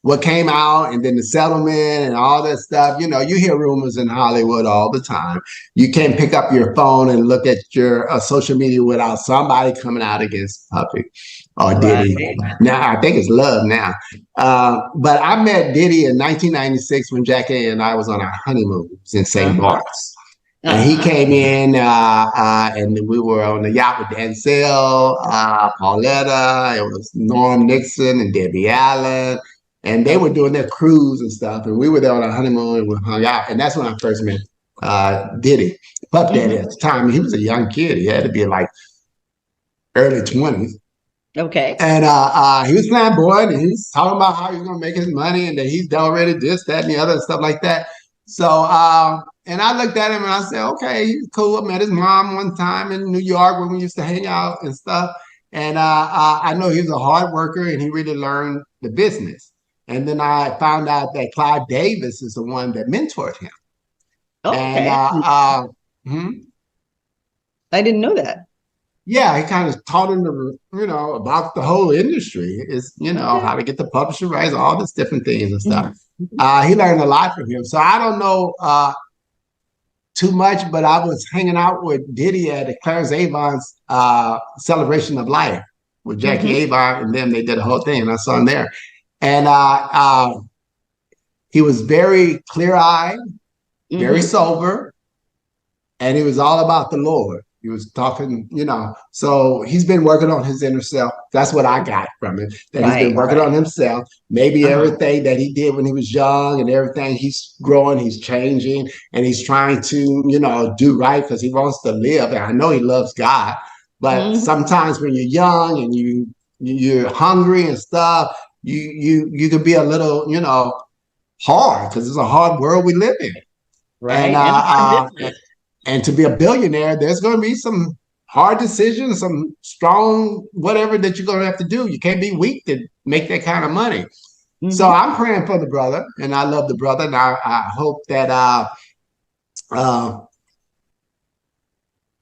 what came out and then the settlement and all that stuff, you hear rumors in Hollywood all the time. You can't pick up your phone and look at your social media without somebody coming out against Puffy or Diddy. Now, I think it's love now. But I met Diddy in 1996 when Jackie and I was on our honeymoon in St. Bart's. And he came in and we were on the yacht with Denzel, Pauletta, it was Norm Nixon and Debbie Allen. And they were doing their cruise and stuff. And we were there on our honeymoon and we hung out. And that's when I first met Diddy. Puff Daddy at the time. He was a young kid. He had to be like early 20s. Okay. And he was flamboyant and he was talking about how he's going to make his money and that he's already this, that, and the other and stuff like that. So, and I looked at him and I said, okay, he's cool. I met his mom one time in New York when we used to hang out and stuff. And I know he was a hard worker and he really learned the business. And then I found out that Clive Davis is the one that mentored him. Okay. And I didn't know that. Yeah, he kind of taught him about the whole industry, is how to get the publishing rights, all these different things and stuff. He learned a lot from him. So I don't know too much, but I was hanging out with Diddy at Clarence Avon's Celebration of Life with Jackie Avon, and then they did a whole thing, and I saw him there. And he was very clear-eyed, very sober, and he was all about the Lord. He was talking, so he's been working on his inner self. That's what I got from it, that he's been working on himself. Maybe everything that he did when he was young and everything, he's growing, he's changing, and he's trying to, do right because he wants to live. And I know he loves God, but sometimes when you're young and you're hungry and stuff, you can be a little, hard, because it's a hard world we live in. Right. And to be a billionaire, there's going to be some hard decisions, some strong whatever that you're going to have to do. You can't be weak to make that kind of money. Mm-hmm. So I'm praying for the brother, and I love the brother, and I hope that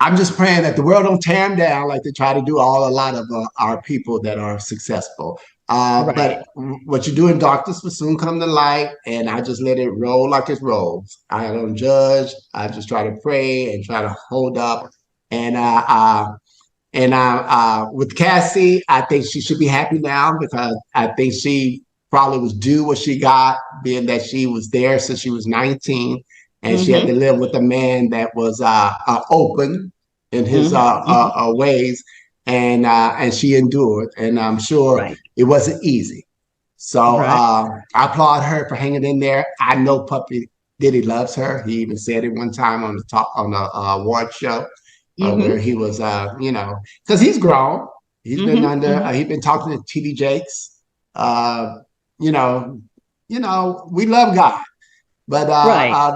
I'm just praying that the world don't tear him down like they try to do a lot of our people that are successful. Right. But what you do in darkness will soon come to light, and I just let it roll like it rolls. I don't judge. I just try to pray and try to hold up. And with Cassie, I think she should be happy now, because I think she probably was due what she got, being that she was there since she was 19. And she had to live with a man that was open in his ways, and she endured. And I'm sure it wasn't easy. So I applaud her for hanging in there. I know Puppy Diddy loves her. He even said it one time on the award show where he was, because he's grown. He's been he's been talking to TD Jakes. We love God. But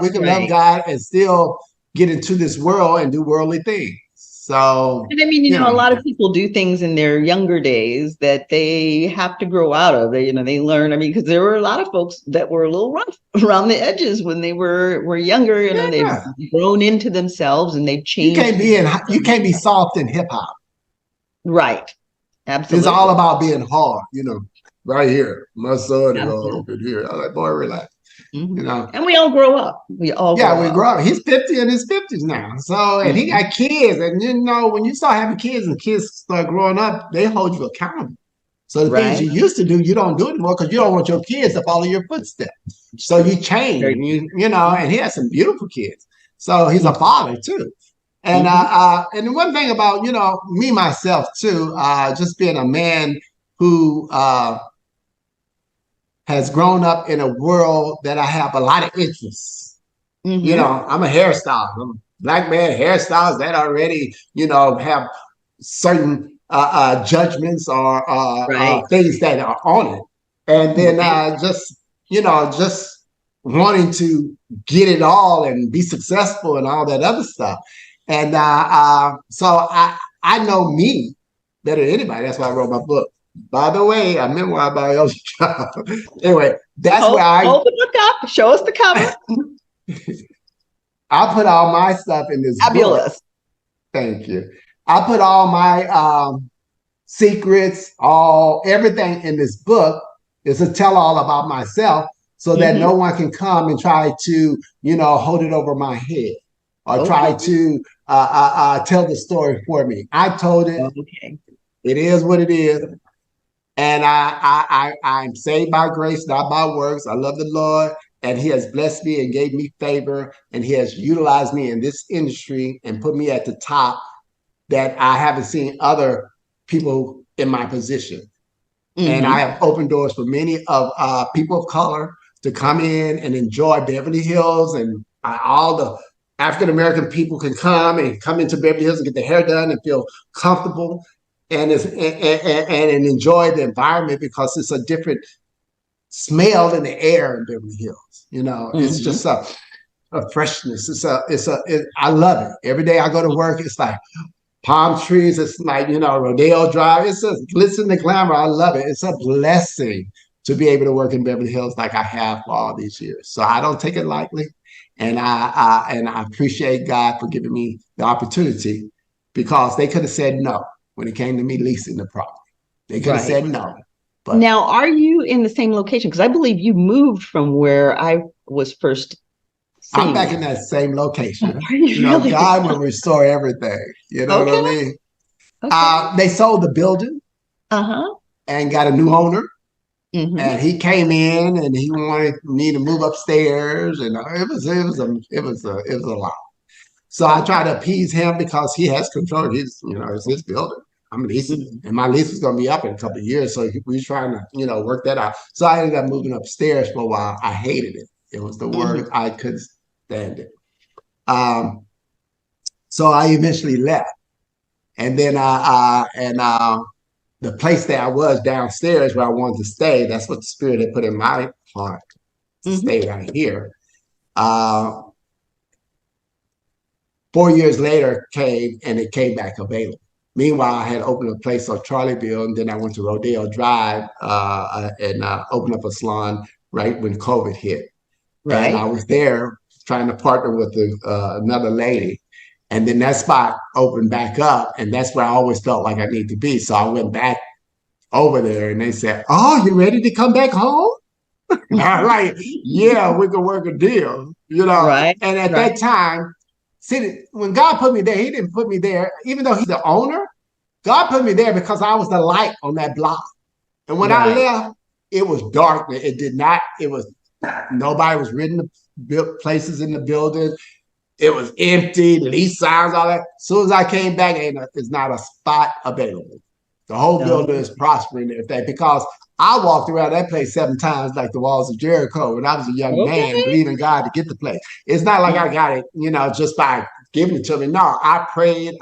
we can love God and still get into this world and do worldly things. So, and I mean, a lot of people do things in their younger days that they have to grow out of. They learn. I mean, because there were a lot of folks that were a little rough around the edges when they were younger. They've grown into themselves and they've changed. You can't be soft in hip hop. Right. Absolutely. It's all about being hard. Right here, my son is all up in here. I'm like, boy, relax. And we all grow up. We grow up. He's 50 in his 50s now. So, and he got kids. And when you start having kids and kids start growing up, they hold you accountable. So the things you used to do, you don't do anymore, because you don't want your kids to follow your footsteps. So you change, and he has some beautiful kids. So he's a father too. And and the one thing about, me, myself too, just being a man who has grown up in a world that I have a lot of interests. I'm a hairstylist. I'm a black man hairstylist that already, have certain judgments or things that are on it. And then just wanting to get it all and be successful and all that other stuff. And so I know me better than anybody. That's why I wrote my book. By the way, a memoir by Elgin. Anyway, that's where I hold the book up. Show us the cover. I put all my stuff in this Fabulous book. Thank you. I put all my secrets, everything in this book is a tell-all about myself, so that no one can come and try to, hold it over my head or try to tell the story for me. I told it. It is what it is. And I'm saved by grace, not by works. I love the Lord, and he has blessed me and gave me favor, and he has utilized me in this industry and put me at the top that I haven't seen other people in my position. And I have opened doors for many of people of color to come in and enjoy Beverly Hills, and all the African-American people can come into Beverly Hills and get their hair done and feel comfortable. And enjoy the environment, because it's a different smell in the air in Beverly Hills. It's just a freshness. I love it. Every day I go to work, it's like palm trees. It's like, Rodeo Drive. It's just glitz and glamour. I love it. It's a blessing to be able to work in Beverly Hills like I have for all these years. So I don't take it lightly. And I appreciate God for giving me the opportunity, because they could have said no when it came to me leasing the property. They could have said no. But now, are you in the same location? Because I believe you moved from where I was first I'm back in that same location. Really? God will restore everything. You know what I mean? Okay. They sold the building and got a new owner. And he came in and he wanted me to move upstairs, and it was a lot. So I tried to appease him, because he has control. It's his building. I'm leasing, and my lease is going to be up in a couple of years. So we were trying to, work that out. So I ended up moving upstairs for a while. I hated it. It was the word. I couldn't stand it. So I eventually left, and then the place that I was downstairs where I wanted to stay, that's what the Spirit had put in my heart to stay right here. 4 years later came and it came back available. Meanwhile, I had opened a place on Charlieville, and then I went to Rodeo Drive and opened up a salon right when COVID hit. Right. And I was there trying to partner with another lady. And then that spot opened back up, and that's where I always felt like I need to be. So I went back over there, and they said, "Oh, you ready to come back home?" I'm like, "Yeah, we can work a deal," Right. And at that time, see, when God put me there, He didn't put me there, even though He's the owner. God put me there because I was the light on that block. And when I left, it was dark. Nobody was renting the places in the building. It was empty, lease signs, all that. As soon as I came back, there's not a spot available. The whole building is prospering because I walked around that place 7 times like the walls of Jericho when I was a young man, believing God to get the place. It's not like I got it, just by giving it to me. No, I prayed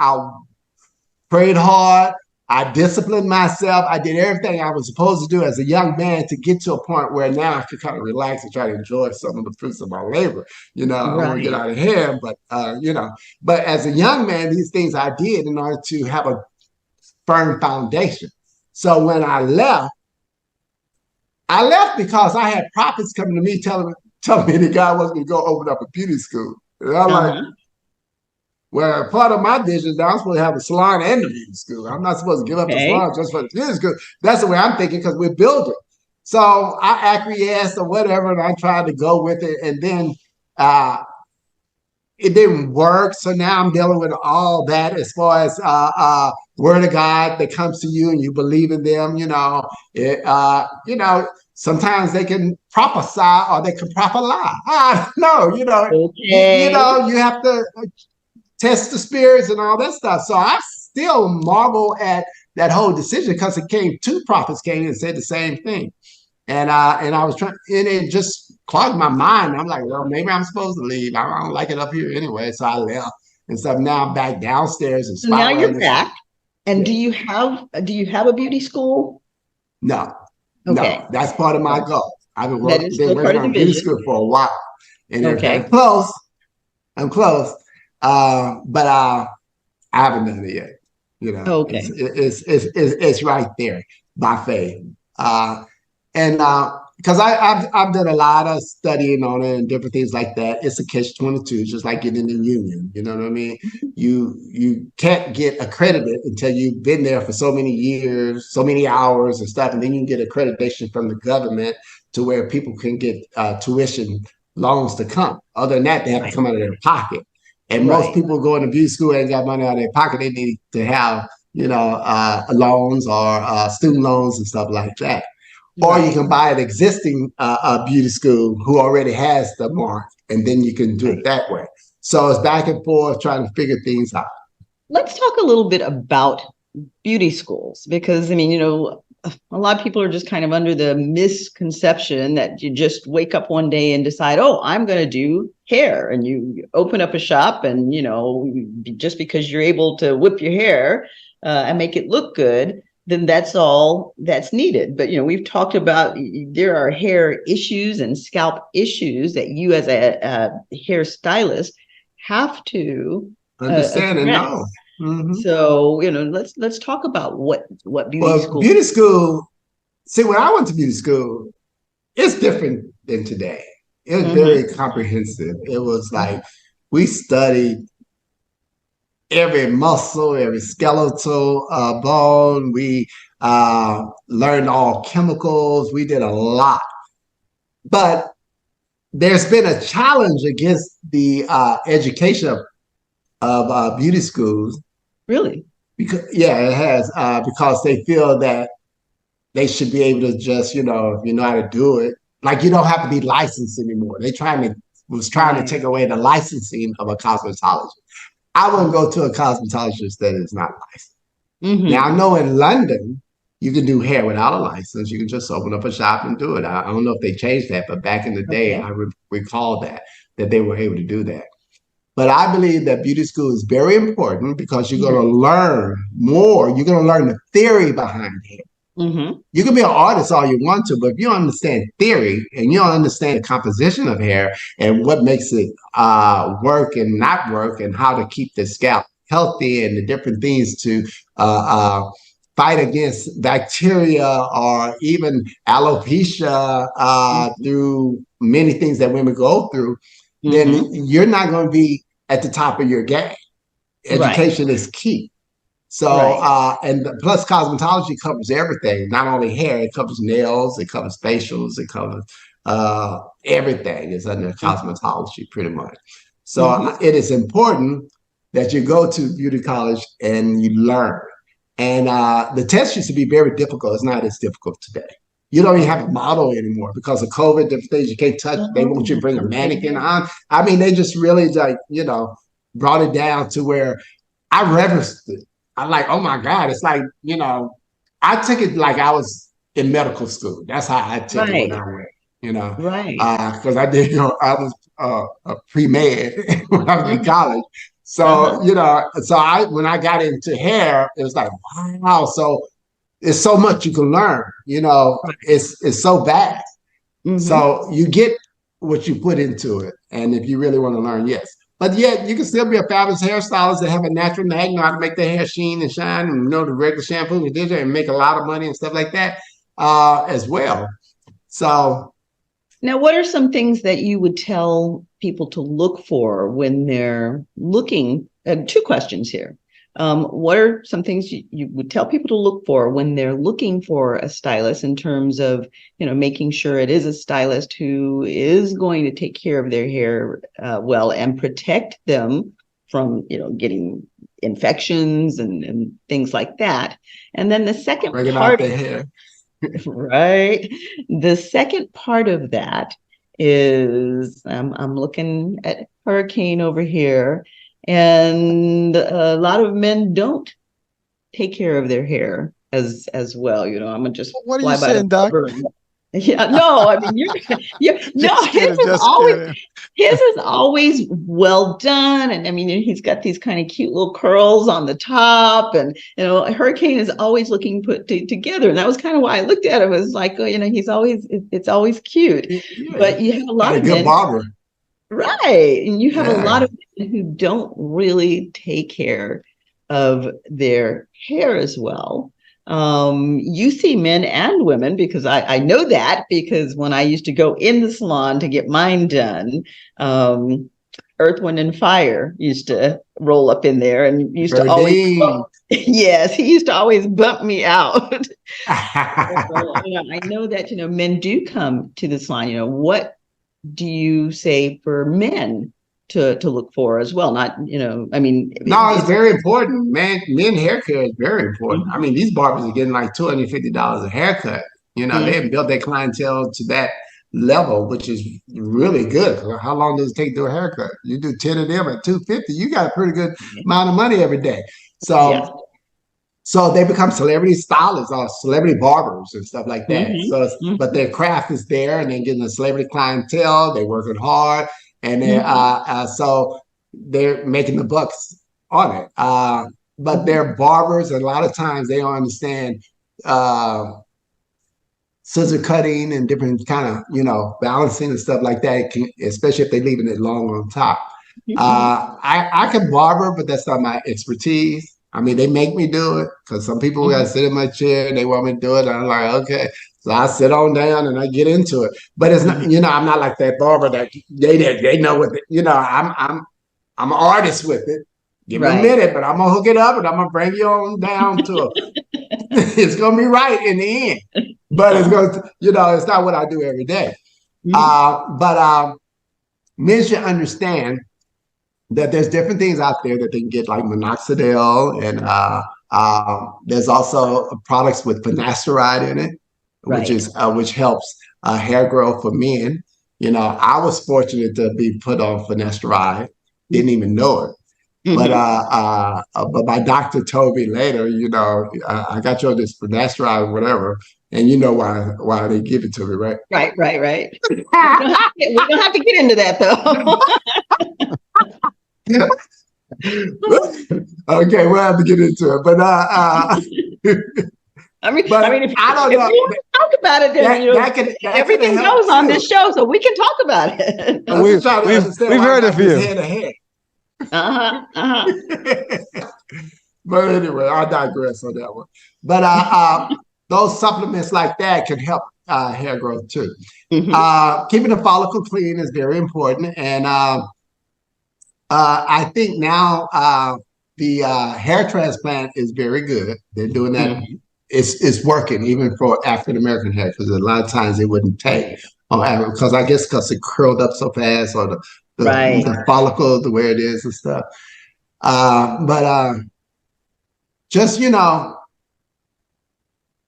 hard. I disciplined myself. I did everything I was supposed to do as a young man to get to a point where now I could kind of relax and try to enjoy some of the fruits of my labor. I don't want to get out of hand, but but as a young man, these things I did in order to have a firm foundation. So when I left because I had prophets coming to me telling me that God was going to go open up a beauty school. And I'm like, well, part of my vision is that I'm supposed to have a salon and a beauty school. I'm not supposed to give up the salon just for the beauty school. That's the way I'm thinking because we're building. So I acquiesced or whatever, and I tried to go with it. And then it didn't work. So now I'm dealing with all that as far as word of God that comes to you and you believe in them. Sometimes they can prophesy or they can prophesy. I don't know. You have to test the spirits and all that stuff. So I still marvel at that whole decision because two prophets came and said the same thing. And I was trying, and it just clogged my mind. I'm like, well, maybe I'm supposed to leave. I don't like it up here anyway. So I left. And so now I'm back downstairs. And so now you're back. And do you have a beauty school? No. Okay. No, that's part of my goal. I've been working on beauty school for a while. And I'm close. But I haven't done it yet. It's right there by faith. Because I've done a lot of studying on it and different things like that. It's a catch-22, just like getting in the union. You know what I mean? You can't get accredited until you've been there for so many years, so many hours and stuff, and then you can get accreditation from the government to where people can get tuition loans to come. Other than that, they have to come out of their pocket. And most people going to beauty school ain't got money out of their pocket. They need to have, loans or student loans and stuff like that. Or you can buy an existing beauty school who already has the mark, and then you can do it that way. So it's back and forth trying to figure things out. Let's talk a little bit about beauty schools, because, a lot of people are just kind of under the misconception that you just wake up one day and decide, oh, I'm going to do hair, and you open up a shop and, just because you're able to whip your hair and make it look good, then that's all that's needed. But, we've talked about there are hair issues and scalp issues that you as a hairstylist have to understand and know. Mm-hmm. So, let's talk about what beauty school. Beauty school, see, when I went to beauty school, it's different than today. It was very comprehensive. It was like we studied every muscle, every skeletal bone. We learned all chemicals. We did a lot. But there's been a challenge against the education of beauty schools. Really? It has, because they feel that they should be able to just, if you know how to do it, like you don't have to be licensed anymore. They was trying to take away the licensing of a cosmetologist. I wouldn't go to a cosmetologist that is not licensed. Mm-hmm. Now, I know in London, you can do hair without a license. You can just open up a shop and do it. I don't know if they changed that, but back in the day, I recall that they were able to do that. But I believe that beauty school is very important because you're going to learn more. You're going to learn the theory behind hair. Mm-hmm. You can be an artist all you want to, but if you don't understand theory and you don't understand the composition of hair and what makes it work and not work and how to keep the scalp healthy and the different things to fight against bacteria or even alopecia through many things that women go through, then you're not going to be at the top of your game. Education is key. So, and plus cosmetology covers everything, not only hair, it covers nails, it covers facials, it covers everything is under cosmetology pretty much. So it is important that you go to beauty college and you learn. And the test used to be very difficult. It's not as difficult today. You don't even have a model anymore because of COVID, different things you can't touch. They want you to bring a mannequin on. I mean, they just really brought it down to where I reverenced it. I'm like, oh my God, it's like, I took it like I was in medical school. That's how I took it when I went, because I I was a pre-med when I was in college. So, when I got into hair, it was like, wow. So it's so much you can learn, it's so vast. So you get what you put into it. And if you really want to learn, yes. But yet you can still be a fabulous hairstylist that have a natural knack, know how to make their hair sheen and shine and know the regular shampoo and conditioner and make a lot of money and stuff like that as well. So now, what are some things that you would tell people to look for when they're looking? Two questions here. What are some things you would tell people to look for when they're looking for a stylist in terms of, making sure it is a stylist who is going to take care of their hair well and protect them from, getting infections and things like that. And then the second part of the hair. Right. The second part of that is I'm looking at Hurricane over here. And a lot of men don't take care of their hair as well. I'm gonna just what are you saying, Doc? Yeah, no, I mean his is always well done, and I mean he's got these kind of cute little curls on the top, and Hurricane is always looking put together, and that was kind of why I looked at him as like, it's always cute, but you have a lot of good men, barber. Right. And you have a lot of men who don't really take care of their hair as well. You see men and women, because I know that, because when I used to go in the salon to get mine done, Earth, Wind, and Fire used to roll up in there and used to always yes, he used to always bump me out. I know that, men do come to the salon. What do you say for men to look for as well? Not, I mean. No, it's very important. Men hair care is very important. I mean, these barbers are getting like $250 a haircut. They have built their clientele to that level, which is really good. How long does it take to do a haircut? You do 10 of them at $250, you got a pretty good amount of money every day. So So they become celebrity stylists or celebrity barbers and stuff like that. But their craft is there, and they're getting a celebrity clientele. They're working hard, and so they're making the bucks on it. But they're barbers, and a lot of times they don't understand scissor cutting and different kind of balancing and stuff like that. Especially if they're leaving it long on top. I can barber, but that's not my expertise. I mean, they make me do it because some people got to sit in my chair and they want me to do it. And I'm like, okay. So I sit on down and I get into it. But it's not, I'm not like that barber that they know what, I'm an artist with it. Give me a minute, but I'm going to hook it up and I'm going to bring you on down to it. It's going to be right in the end. But it's going to, it's not what I do every day. But men should understand that there's different things out there that they can get, like minoxidil, and there's also products with finasteride in it, which helps hair growth for men. I was fortunate to be put on finasteride, didn't even know it. But my doctor told me later, I got you on this finasteride or whatever, and you know why they give it to me, right? Right. We don't have to get into that though. Okay, we'll have to get into it, but I mean, if you want to talk about it, then that everything goes on this show, so we can talk about it. We've heard a few. But anyway, I digress on that one. But those supplements like that can help hair growth too. Mm-hmm. Keeping the follicle clean is very important, and I think now the hair transplant is very good. They're doing that. Mm-hmm. It's working even for African American hair, because a lot of times it wouldn't take because I guess because it curled up so fast, or the follicle the way it is and stuff. But just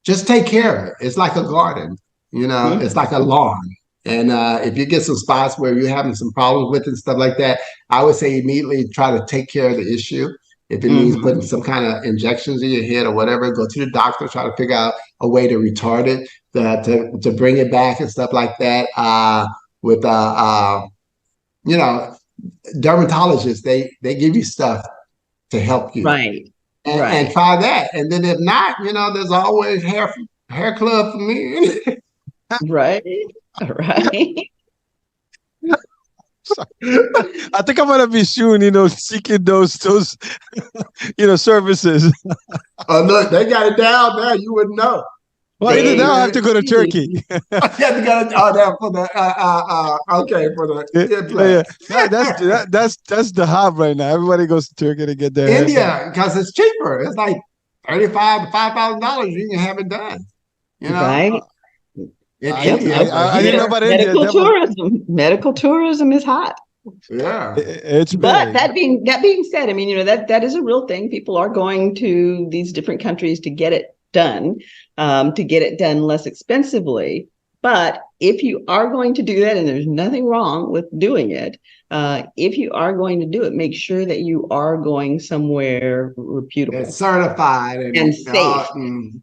just take care of it. It's like a garden, mm-hmm. It's like a lawn. And if you get some spots where you're having some problems with it and stuff like that, I would say immediately try to take care of the issue. If it means putting some kind of injections in your head or whatever, go to the doctor, try to figure out a way to retard it, to bring it back and stuff like that. With dermatologists, they give you stuff to help you. Right. And try that. And then if not, there's always hair club for me. Right. I think I'm gonna be soon, seeking those services. Oh look, they got it down now. You wouldn't know. Well, either now I have to go to Turkey. You have to go down for the that's the hub right now. Everybody goes to Turkey to get their India, because it's cheaper. It's like $35,000 to $5,000. You can have it done. Right. I didn't know about India. Medical tourism is hot. Yeah, it's big. But that being said, I mean, that is a real thing. People are going to these different countries to get it done, less expensively. But if you are going to do that, and there's nothing wrong with doing it, if you are going to do it, make sure that you are going somewhere reputable, and certified, and safe, and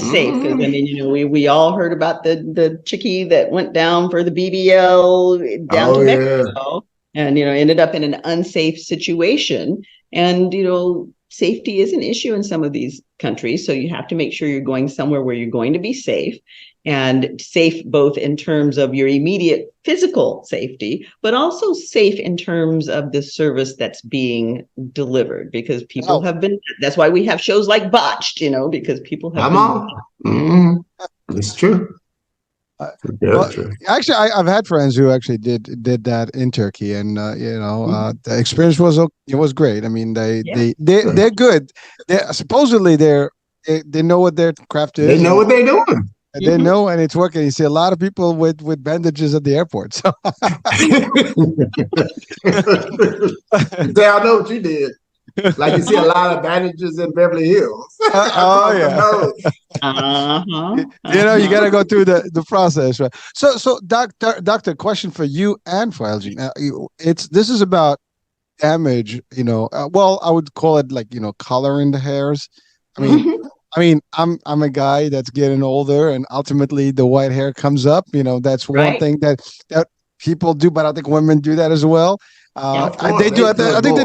safe. Because I mean, we all heard about the chickie that went down for the BBL down to Mexico, and ended up in an unsafe situation, and safety is an issue in some of these countries. So you have to make sure you're going somewhere where you're going to be safe, and safe both in terms of your immediate physical safety, but also safe in terms of the service that's being delivered, because people have been, that's why we have shows like Botched, because people have It's true. Actually, I've had friends who actually did that in Turkey, and the experience was great. I mean, they're good. Supposedly they know what their craft is. They know what they're doing. And they know, and it's working. You see a lot of people with bandages at the airport. So. I know what you did. Like you see a lot of bandages in Beverly Hills. Yeah. You got to go through the process, right? So doctor, question for you and for Elgin. This is about damage. Well, I would call it like coloring the hairs. I mean, I'm a guy that's getting older, and ultimately the white hair comes up. That's one thing that people do, but I think women do that as well. They do. I think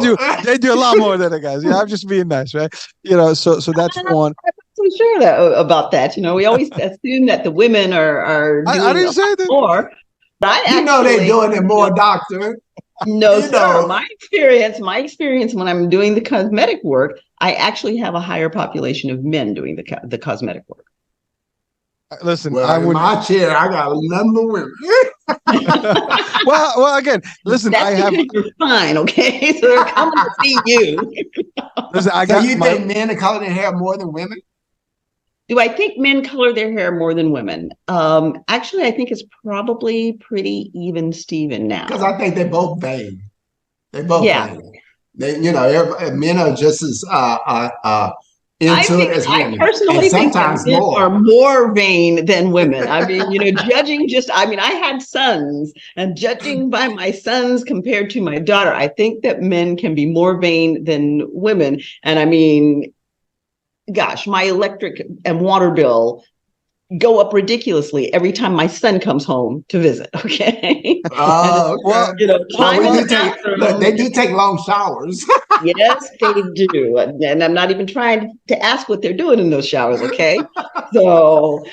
they do a lot more than the guys. Yeah, I'm just being nice, right? So that's one. I'm sure about that. We always assume that the women are doing I didn't say that. More. But they're doing it more, doctor. No, sir. My experience when I'm doing the cosmetic work, I actually have a higher population of men doing the cosmetic work. Listen, in my chair, I got a number of women. well, again, listen, you're fine, okay? So they're coming to see you. Listen, think men are coloring their hair more than women? Do I think men color their hair more than women? Actually, I think it's probably pretty even Steven now. Because I think they're both vain. They're both vain. Men are just as into it as women. I personally think that men are more vain than women. I mean, I had sons, and judging by my sons compared to my daughter, I think that men can be more vain than women. And I mean, gosh, my electric and water bill go up ridiculously every time my son comes home to visit. Okay. Oh, okay. Well, they do take long showers. Yes, they do. And I'm not even trying to ask what they're doing in those showers. Okay. So,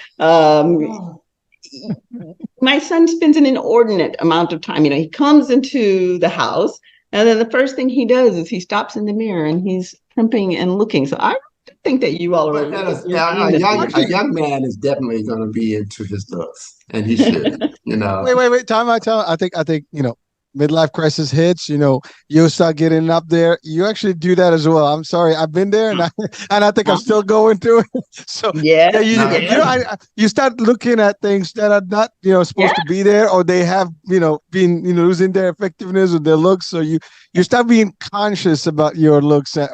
my son spends an inordinate amount of time. He comes into the house, and then the first thing he does is he stops in the mirror and he's primping and looking. So I think that you all are. A young man is definitely going to be into his looks, and he should. Wait. Time out. I think midlife crisis hits. You start getting up there. You actually do that as well. I'm sorry, I've been there, and I think I'm still going through it. So you start looking at things that are not supposed to be there, or they have been losing their effectiveness with their looks. So you start being conscious about your looks. And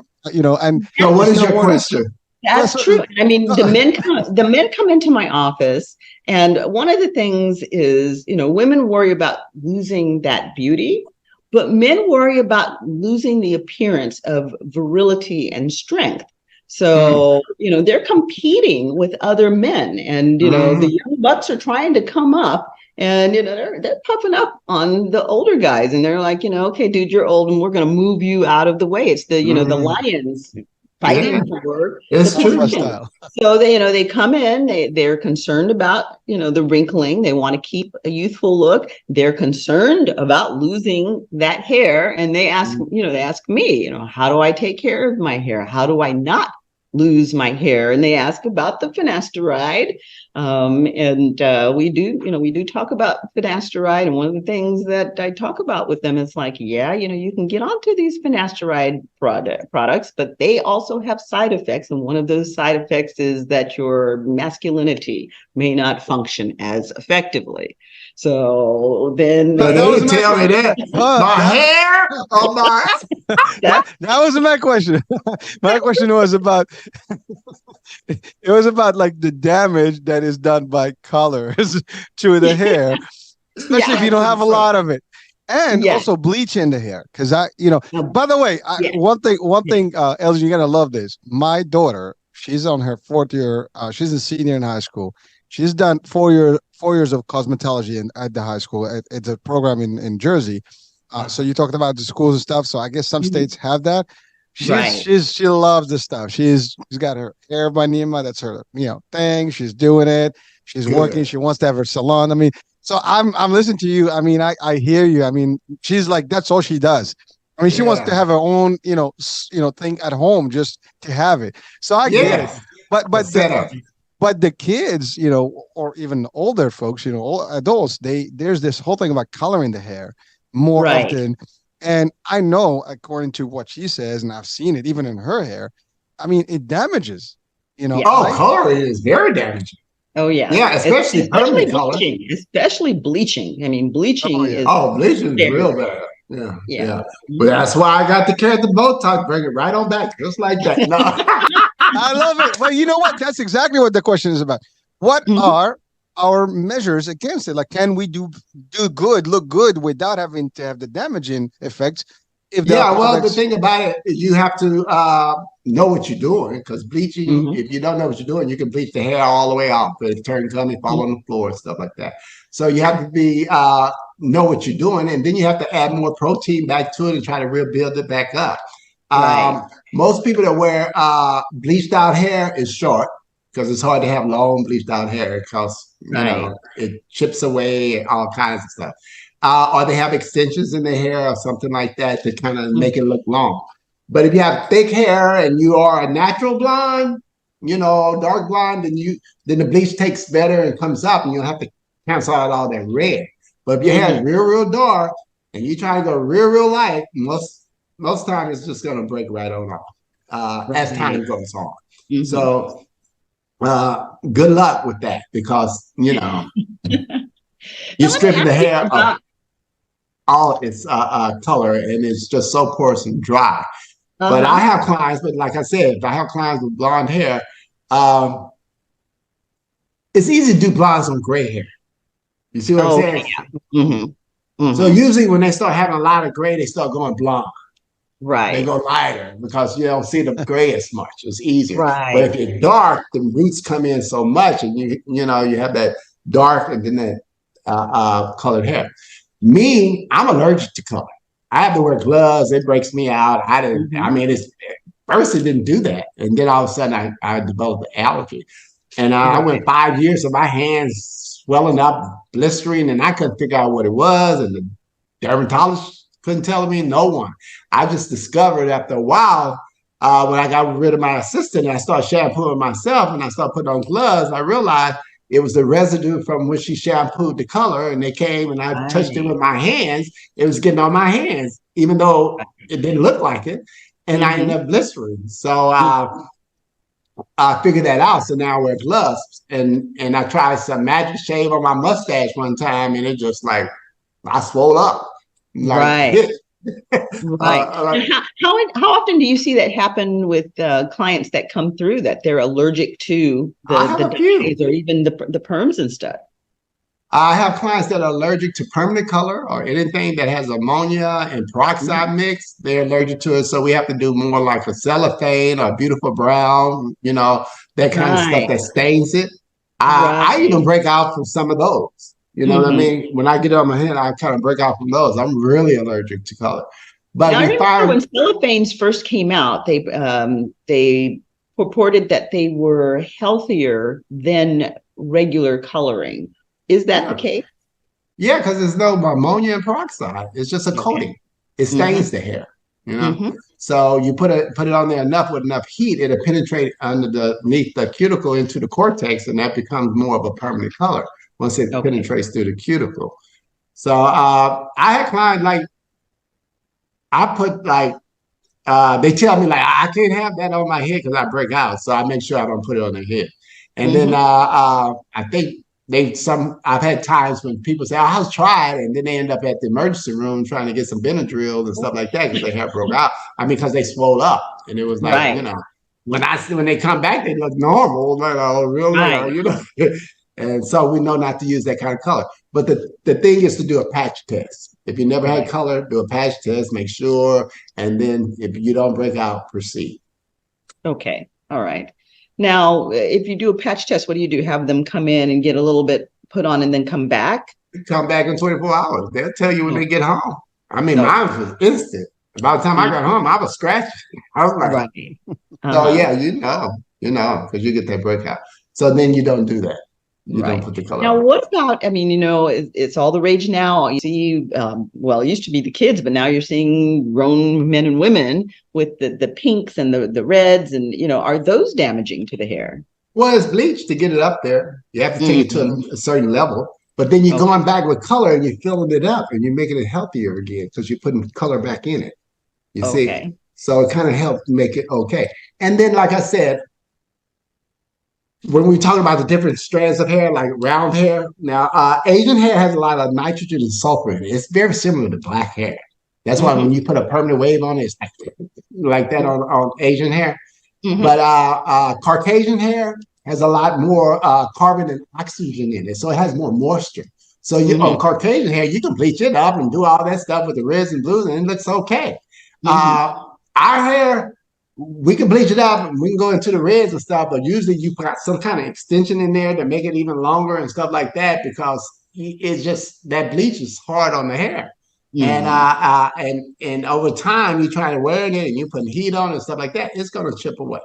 so what is your question? That's true. I mean, the men come into my office, and one of the things is, women worry about losing that beauty, but men worry about losing the appearance of virility and strength. So, they're competing with other men, and, the young bucks are trying to come up. And, they're puffing up on the older guys, and they're like, okay, dude, you're old and we're going to move you out of the way. It's the, the lions fighting for it's true. So they come in, they're concerned about, the wrinkling. They want to keep a youthful look. They're concerned about losing that hair. And they ask, they ask me, how do I take care of my hair? How do I not lose my hair? And they ask about the finasteride. We do talk about finasteride. And one of the things that I talk about with them is like, you can get onto these finasteride products, but they also have side effects. And one of those side effects is that your masculinity may not function as effectively. So then don't tell me that my hair or my that wasn't my question. My question was about like the damage that is done by colors to the hair, especially if you don't have a lot of it, and also bleaching the hair. Because by the way, one thing, Elgin, you're gonna love this. My daughter, she's on her 4th year. She's a senior in high school. She's done 4 years of cosmetology at the high school. It's a program in Jersey. So you talked about the schools and stuff. So I guess some states have that. She loves this stuff. She's got her hair by Nima. That's her thing. She's doing it. She's working. She wants to have her salon. I mean, so I'm listening to you. I mean, I hear you. I mean, she's like, that's all she does. I mean, she wants to have her own thing at home just to have it. So I get it. But the kids, or even older folks, adults, there's this whole thing about coloring the hair more often. And I know, according to what she says, and I've seen it even in her hair, I mean, it damages, coloring is very damaging. Oh, yeah. Yeah, especially bleaching. Color. Especially bleaching. I mean, bleaching is... bleaching is real bad. Yeah. But that's why I got to carry the Botox, bring it right on back, just like that. No. I love it. Well, you know what? That's exactly what the question is about. What are our measures against it? Like, can we do good, look good without having to have the damaging effects? The thing about it is you have to know what you're doing, because bleaching, if you don't know what you're doing, you can bleach the hair all the way off. It turns gummy, fall on the floor, and stuff like that. So you have to know what you're doing, and then you have to add more protein back to it and try to rebuild it back up. Most people that wear bleached out hair is short, because it's hard to have long bleached out hair because it chips away and all kinds of stuff. Or they have extensions in their hair or something like that to kind of make it look long. But if you have thick hair and you are a natural blonde, dark blonde, then the bleach takes better and comes up, and you'll have to cancel out all that red. But if your hair is real dark and you try to go real light, most times it's just going to break right on off as time goes on. So good luck with that, because you're stripping the hair of all its color, and it's just so porous and dry. But I have clients, but like I said, if I have clients with blonde hair, it's easy to do blondes on gray hair. You see what I'm saying? So usually when they start having a lot of gray, they start going blonde. They go lighter because you don't see the gray as much. It's easier. Right. But if you're dark, the roots come in so much, and you have that dark and then that colored hair. Me, I'm allergic to color. I have to wear gloves. It breaks me out. I didn't. I mean, first it didn't do that, and then all of a sudden I developed an allergy, and I went 5 years of my hands swelling up, blistering, and I couldn't figure out what it was, and the dermatologist couldn't tell me. No one. I just discovered after a while when I got rid of my assistant and I started shampooing myself and I started putting on gloves. I realized it was the residue from when she shampooed the color, and they came and I touched it with my hands. It was getting on my hands, even though it didn't look like it. And I ended up blistering. So I figured that out. So now I wear gloves. And I tried some magic shave on my mustache one time, and it just like, I swole up. Like this. Right. How often do you see that happen with clients that come through that they're allergic to the dyes or even the perms and stuff? I have clients that are allergic to permanent color or anything that has ammonia and peroxide mix. They're allergic to it. So we have to do more like a cellophane or beautiful brown, that kind of stuff that stains it. I even break out from some of those. You know what I mean? When I get it on my hand, I kind of break out from those. I'm really allergic to color. But now, I remember when cellophanes first came out, they purported that they were healthier than regular coloring. Is that the case? Yeah, because there's no ammonia and peroxide. It's just a coating. It stains the hair. So you put it on there with enough heat, it'll penetrate underneath the cuticle into the cortex, and that becomes more of a permanent color once it penetrates through the cuticle. So I had clients like, I put like, they tell me like, I can't have that on my head because I break out. So I make sure I don't put it on their head. And then I think I've had times when people say, I'll try it. And then they end up at the emergency room trying to get some Benadryl and stuff like that because their hair broke out. I mean, because they swole up. And it was like, when they come back, they look normal. Like, oh, really? And so we know not to use that kind of color. But the thing is to do a patch test. If you never had color, do a patch test, make sure. And then if you don't break out, proceed. Okay. All right. Now, if you do a patch test, what do you do? Have them come in and get a little bit put on and then come back? Come back in 24 hours. They'll tell you when they get home. I mean, mine was instant. By the time I got home, I was scratching. I was like, so yeah, because you get that breakout. So then you don't do that. You don't put the color now, on. what about, it's all the rage now. You see, it used to be the kids, but now you're seeing grown men and women with the pinks and the reds. And, are those damaging to the hair? Well, it's bleach to get it up there. You have to take it to a certain level. But then you're going back with color and you're filling it up and you're making it healthier again because you're putting color back in it. You see? So it kind of helps make it okay. And then, like I said, when we talk about the different strands of hair, like round hair, now Asian hair has a lot of nitrogen and sulfur in it. It's very similar to black hair. That's why when you put a permanent wave on it, it's like that on Asian hair. But Caucasian hair has a lot more carbon and oxygen in it, so it has more moisture. So on Caucasian hair, you can bleach it up and do all that stuff with the reds and blues, and it looks okay. Our hair, we can bleach it up and we can go into the reds and stuff, but usually you put some kind of extension in there to make it even longer and stuff like that because it's just that bleach is hard on the hair. And over time you try to wear it and you put heat on it and stuff like that, it's going to chip away.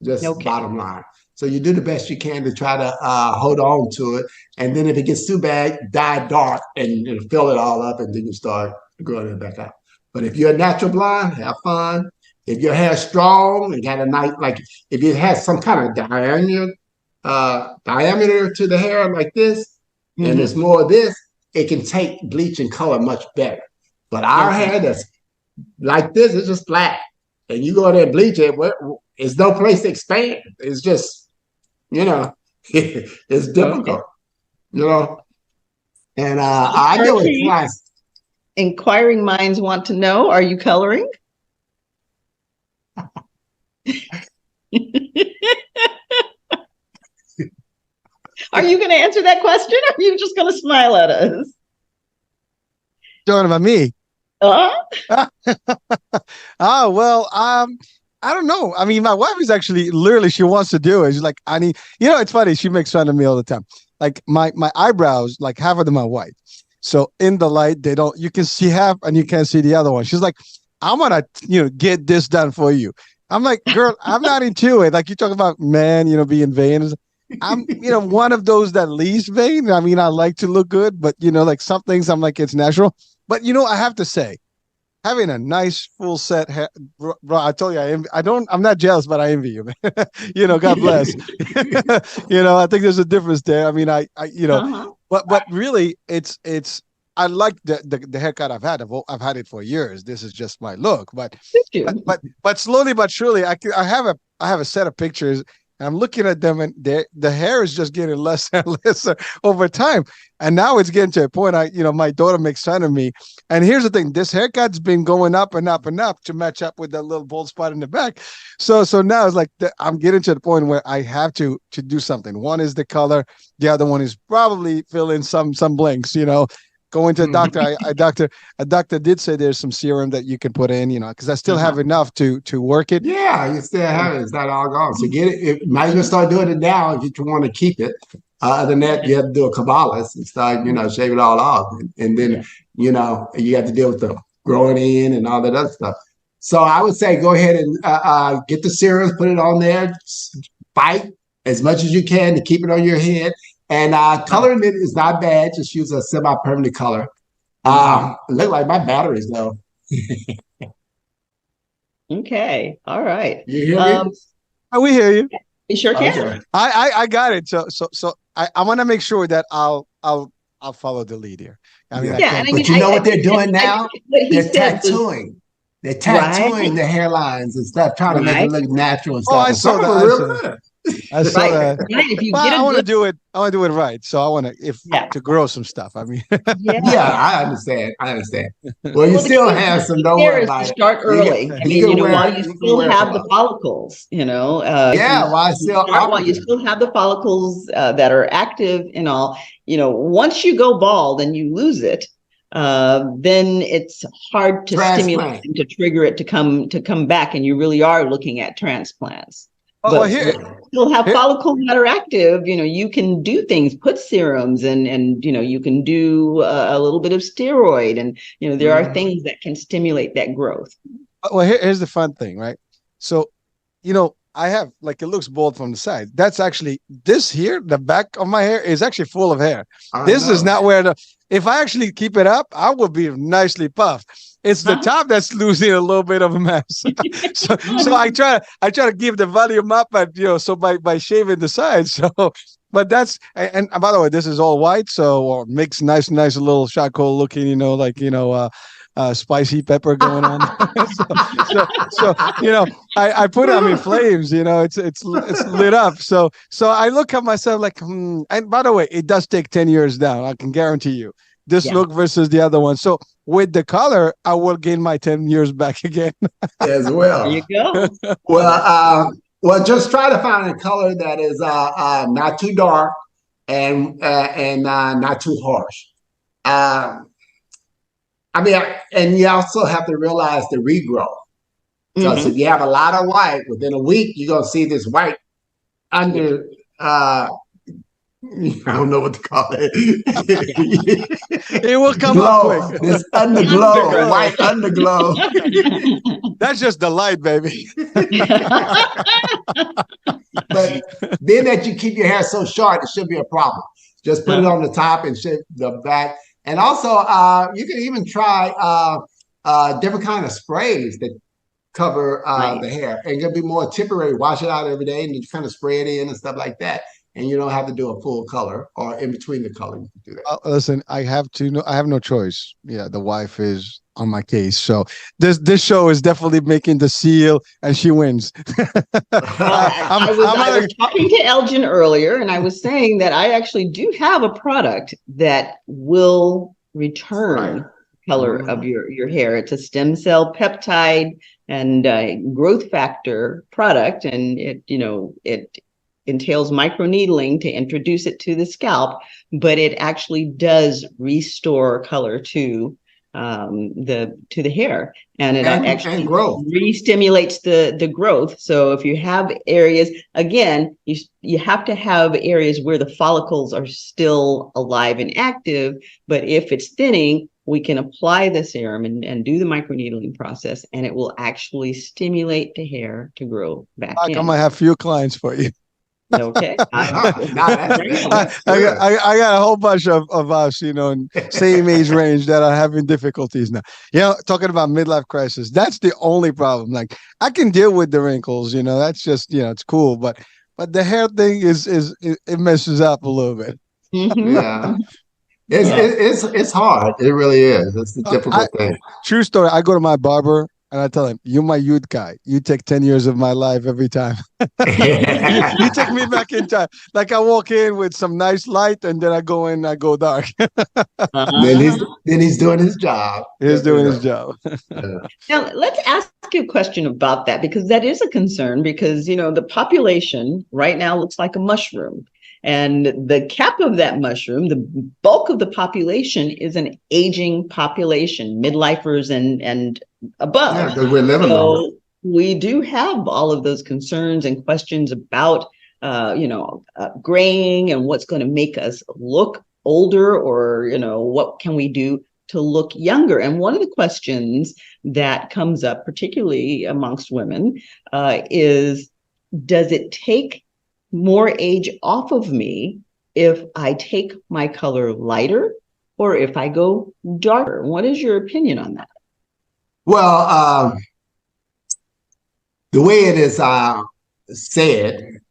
Just bottom line. So you do the best you can to try to hold on to it. And then if it gets too bad, dye dark and fill it all up and then you start growing it back out. But if you're a natural blonde, have fun. If your hair is strong and got a nice, like if it has some kind of diameter to the hair like this, and there's more of this, it can take bleach and color much better. But our hair that's like this is just flat. And you go in there and bleach it, it's no place to expand. It's just, it's difficult, And I deal with clients. Inquiring minds want to know, are you coloring? Are you going to answer that question or are you just going to smile at us? Talking about me? Well, I don't know. I mean, my wife is actually literally, she wants to do it. She's like, I need, it's funny. She makes fun of me all the time. Like my eyebrows, like half of them are white. So in the light, you can see half and you can't see the other one. She's like, I want to, get this done for you. I'm like, girl, I'm not into it. Like you talk about man, being vain. I'm, one of those that least vain. I mean, I like to look good, but like some things I'm like, it's natural. But I have to say, having a nice full set hair, bro, I told you, I'm not jealous, but I envy you, man. God bless. I think there's a difference there. I mean, but really I like the haircut I've had. I've had it for years. This is just my look, but slowly but surely, I have a set of pictures. And I'm looking at them, and the hair is just getting less and less over time. And now it's getting to a point. My daughter makes fun of me. And here's the thing: this haircut's been going up and up and up to match up with that little bald spot in the back. So now it's like I'm getting to the point where I have to do something. One is the color, the other one is probably fill in some blanks. Going to a doctor, a doctor did say there's some serum that you can put in, because I still have enough to work it. Yeah, you still have it. It's not all gone. So get it. Might as well start doing it now if you want to keep it. Other than that, you have to do a Kabbalah and start, shave it all off. And then, you have to deal with the growing in and all that other stuff. So I would say go ahead and get the serums, put it on there, fight as much as you can to keep it on your head. And coloring it is not bad. Just use a semi-permanent color. Look like my batteries though. Okay. All right. You hear me? We hear you. You sure can. Okay. I got it. So I want to make sure that I'll follow the lead here. I mean, but you know what they're doing now? They're tattooing. They're tattooing the hairlines and stuff, trying to make it look natural and stuff. I saw that. I saw that. Right. If you I want to do it. I want to do it right. So I want to grow some stuff. I mean, I understand. Well, you still have some. Don't worry about it. Start early. While you still have the follicles. While you still have the follicles that are active and all. Once you go bald and you lose it, then it's hard to stimulate and to trigger it to come back, and you really are looking at transplants. But you'll have follicles that are active. You can do things, put serums, and you can do a little bit of steroid, and there are things that can stimulate that growth. Well, here's the fun thing, right? So, I have it looks bald from the side. That's actually this here. The back of my hair is actually full of hair. This is not where if I actually keep it up, I will be nicely puffed. It's the top that's losing a little bit of a mass. so I try to give the volume up, and so by shaving the sides. So, but that's and by the way, this is all white, so makes nice little charcoal looking, spicy pepper going on. so I put it in flames. It's lit up. So I look at myself like, And by the way, it does take 10 years down. I can guarantee you. This look versus the other one. So with the color, I will gain my 10 years back again. As well. There you go. Well, just try to find a color that is not too dark and not too harsh. And you also have to realize the regrowth. Because if you have a lot of white, within a week, you're going to see this white under I don't know what to call it. It will come up quick. This underglow, white underglow. That's just the light, baby. But then that you keep your hair so short, it should be a problem. Just put it on the top and shave the back. And also, you can even try different kind of sprays that cover the hair. And it'll be more temporary. Wash it out every day and you kind of spray it in and stuff like that. And you don't have to do a full color or in between the color. You can do that. Listen, I have no choice. Yeah, the wife is on my case. So this show is definitely making the seal, and she wins. I was talking to Elgin earlier, and I was saying that I actually do have a product that will return color of your hair. It's a stem cell peptide and growth factor product, and it entails microneedling to introduce it to the scalp, but it actually does restore color to the hair, and it actually growth. re-stimulates the growth. So if you have areas, again, you have to have areas where the follicles are still alive and active. But if it's thinning, we can apply the serum and do the microneedling process, and it will actually stimulate the hair to grow back in. I'm gonna have few clients for you. Okay. I got a whole bunch of us, in same age range that are having difficulties now. Talking about midlife crisis, that's the only problem. Like, I can deal with the wrinkles, that's just, it's cool. But the hair thing it messes up a little bit. Mm-hmm. Yeah. It's hard. It really is. It's a difficult thing. True story. I go to my barber and I tell him, "You're my youth guy. You take 10 years of my life every time. you take me back in time." Like, I walk in with some nice light, and then I go in, I go dark. Then he's doing his job. He's doing his job. Now, let's ask you a question about that, because that is a concern, because, the population right now looks like a mushroom. And the cap of that mushroom, the bulk of the population, is an aging population, midlifers and above. Yeah, because we're living longer. We do have all of those concerns and questions about, graying and what's going to make us look older, or, what can we do to look younger. And one of the questions that comes up, particularly amongst women, is, does it take more age off of me if I take my color lighter or if I go darker? What is your opinion on that? Well, the way it is said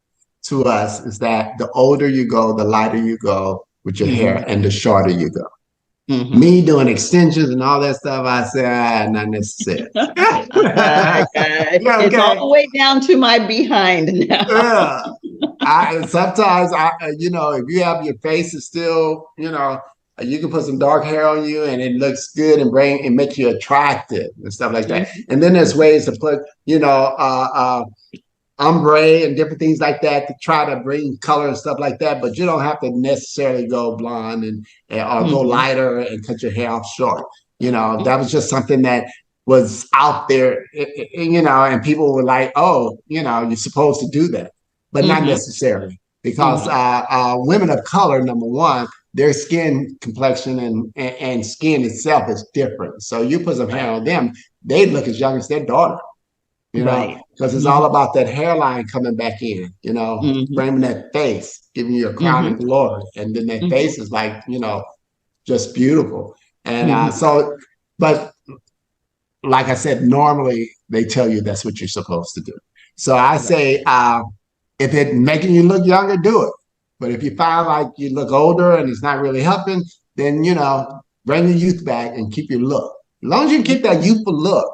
to us is that the older you go, the lighter you go with your hair, and the shorter you go. Mm-hmm. Me doing extensions and all that stuff, I said, not necessary. It's all the way down to my behind now. Sometimes, if you have your face is still, you can put some dark hair on you and it looks good and make you attractive and stuff like that. And then there's ways to put, ombre and different things like that to try to bring color and stuff like that. But you don't have to necessarily go blonde or go lighter and cut your hair off short. That was just something that was out there, and people were like, "Oh, you're supposed to do that," but not necessarily, because women of color, number one, their skin complexion and skin itself is different. So you put some hair on them, they look as young as their daughter. Because it's all about that hairline coming back in, framing that face, giving you a crown of glory. And then that face is like, just beautiful. And but like I said, normally they tell you that's what you're supposed to do. So I say, if it's making you look younger, do it. But if you find like you look older and it's not really helping, then, bring your youth back and keep your look. As long as you keep that youthful look,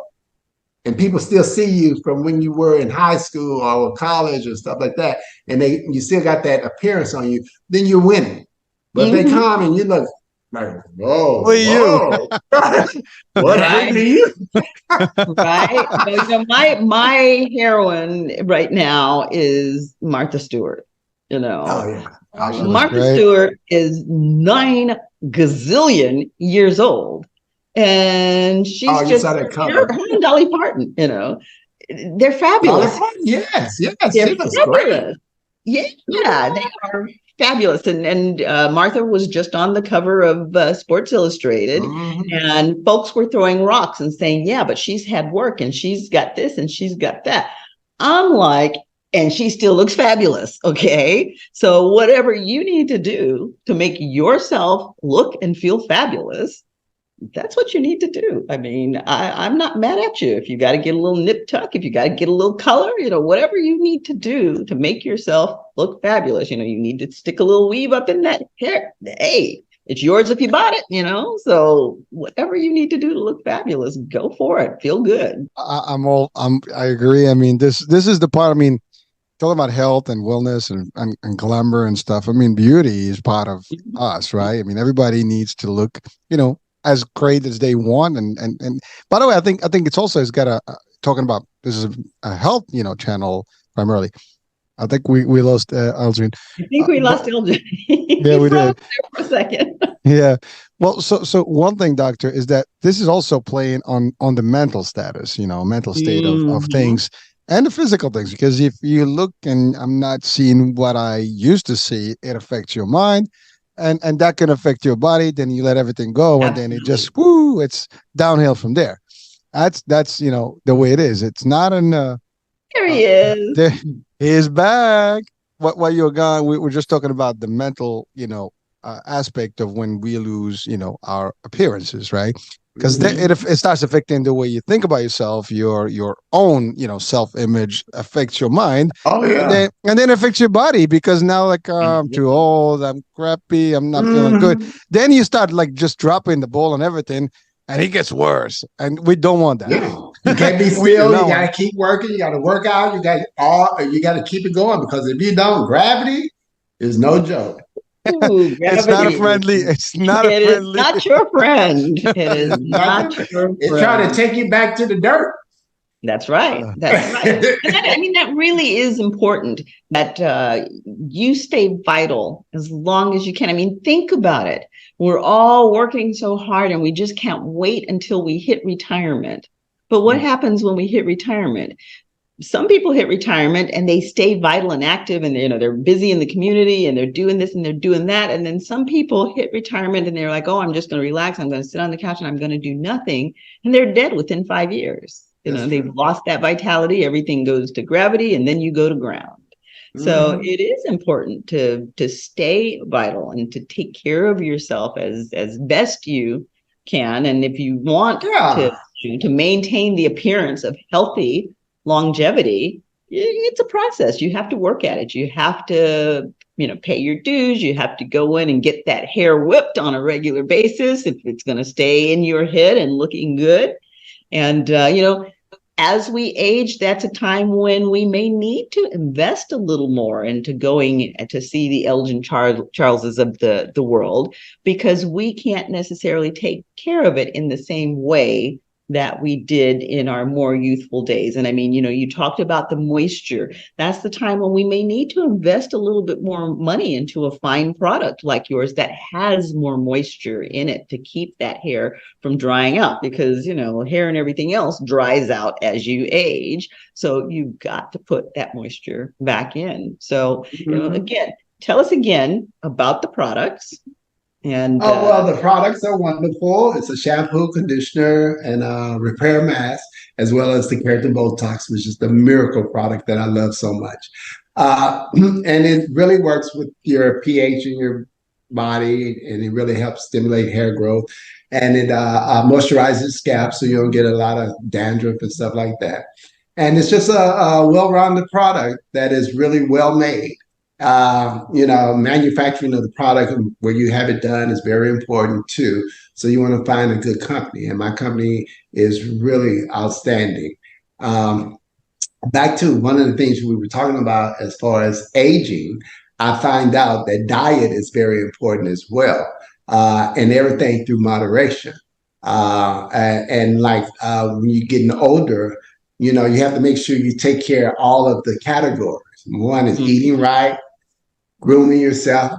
and people still see you from when you were in high school or college or stuff like that, and you still got that appearance on you, then you're winning. But if they come and you look like, whoa, what happened to you? Right. So, my heroine right now is Martha Stewart. Martha Stewart is 9 gazillion years old. And she's just her and Dolly Parton, they're fabulous. Yes, they're fabulous. Yeah, they are fabulous. And Martha was just on the cover of Sports Illustrated, and folks were throwing rocks and saying, "Yeah, but she's had work and she's got this and she's got that." I'm like, and she still looks fabulous. Okay, so whatever you need to do to make yourself look and feel fabulous, that's what you need to do. I mean, I'm not mad at you. If you got to get a little nip tuck, if you got to get a little color, whatever you need to do to make yourself look fabulous. You need to stick a little weave up in that hair. Hey, it's yours if you bought it, So whatever you need to do to look fabulous, go for it. Feel good. I agree. I mean, this is the part, talking about health and wellness and glamour and stuff. Beauty is part of us, right? Everybody needs to look, as great as they want, and by the way, I think it's also, it's got talking about, this is a health channel primarily. I think we lost Elgin. I think we lost Elgin. Yeah, we did. There for a second. Yeah. Well, so one thing, doctor, is that this is also playing on the mental status, mental state of things and the physical things. Because if you look and I'm not seeing what I used to see, it affects your mind. And that can affect your body. Then you let everything go, and then it just it's downhill from there. That's the way it is. It's not an. There he is. There, he is back. While you're gone, we were just talking about the mental, aspect of when we lose, our appearances, right? Because it starts affecting the way you think about yourself, your own, self-image affects your mind. Oh yeah, and then affects your body because now, like, I'm too old, I'm crappy, I'm not feeling good. Then you start like just dropping the ball and everything, and it gets worse. And we don't want that. Yeah. You can't be still. You got to keep working. You got to work out. You got to keep it going, because if you don't, gravity is no joke. Ooh, it's not a friendly. It's not a friendly. It's not your friend. It is not your friend. It's trying to take you back to the dirt. That's right. That's right. And that really is important, that you stay vital as long as you can. I mean, think about it. We're all working so hard and we just can't wait until we hit retirement. But what happens when we hit retirement? Some people hit retirement and they stay vital and active, and they're busy in the community and they're doing this and they're doing that. And then some people hit retirement and they're like, oh, I'm just going to relax. I'm going to sit on the couch and I'm going to do nothing. And they're dead within 5 years. They've lost that vitality. Everything goes to gravity and then you go to ground. So it is important to stay vital and to take care of yourself as best you can. And if you want to maintain the appearance of healthy longevity, it's a process. You have to work at it. You have to, pay your dues. You have to go in and get that hair whipped on a regular basis if it's going to stay in your head and looking good. And, as we age, that's a time when we may need to invest a little more into going to see the Elgin Charleses of the world, because we can't necessarily take care of it in the same way that we did in our more youthful days. And I mean, you talked about the moisture. That's the time when we may need to invest a little bit more money into a fine product like yours that has more moisture in it to keep that hair from drying out, because, hair and everything else dries out as you age. So you've got to put that moisture back in. So, again, tell us again about the products. And the products are wonderful. It's a shampoo, conditioner, and a repair mask, as well as the keratin Botox, which is the miracle product that I love so much. And it really works with your pH in your body, and it really helps stimulate hair growth. And it moisturizes scalp, so you don't get a lot of dandruff and stuff like that. And it's just a well-rounded product that is really well made. Manufacturing of the product where you have it done is very important too. So you want to find a good company, and my company is really outstanding. Back to one of the things we were talking about as far as aging, I find out that diet is very important as well, and everything through moderation. And when you're getting older, you have to make sure you take care of all of the categories. One is eating right, grooming yourself,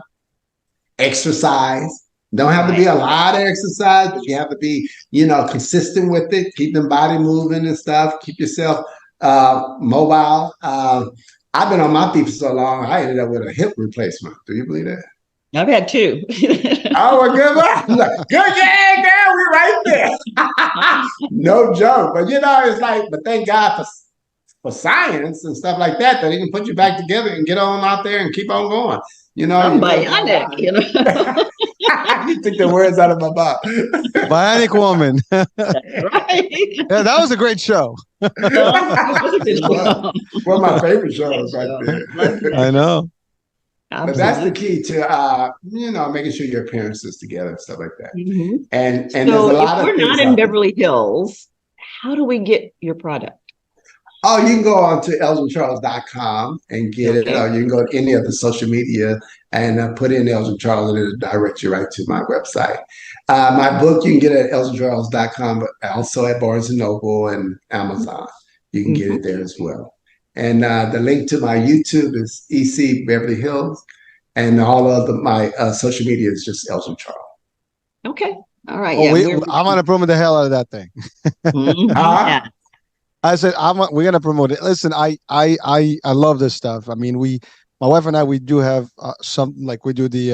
exercise. Don't have to be a lot of exercise, but you have to be, consistent with it. Keep the body moving and stuff. Keep yourself mobile. I've been on my feet for so long, I ended up with a hip replacement. Do you believe that? I've had two. Oh, well, good one. Good, yeah, girl, we're right there. No joke. But, it's like, but thank God for science and stuff like that they can put you back together and get on out there and keep on going. I'm bionic, You took the words out of my mouth. Bionic woman. That's right. Yeah, that was a great show. One of my favorite shows right there. I know. But that's the key to making sure your appearance is together and stuff like that. Mm-hmm. And so there's a lot of things. If we're not in Beverly Hills, how do we get your product? Oh, you can go on to elgincharles.com and get it. You can go to any of the social media and put in Elgin Charles, and it'll direct you right to my website. My book you can get at elgincharles.com, but also at Barnes & Noble and Amazon. You can get it there as well. And the link to my YouTube is EC Beverly Hills. And all of my social media is just Elgin Charles. Okay. All right. Oh, yeah, I'm gonna promote the hell out of that thing. Yeah. I said we're gonna promote it. Listen, I love this stuff. I mean, my wife and I, we do have some, like we do the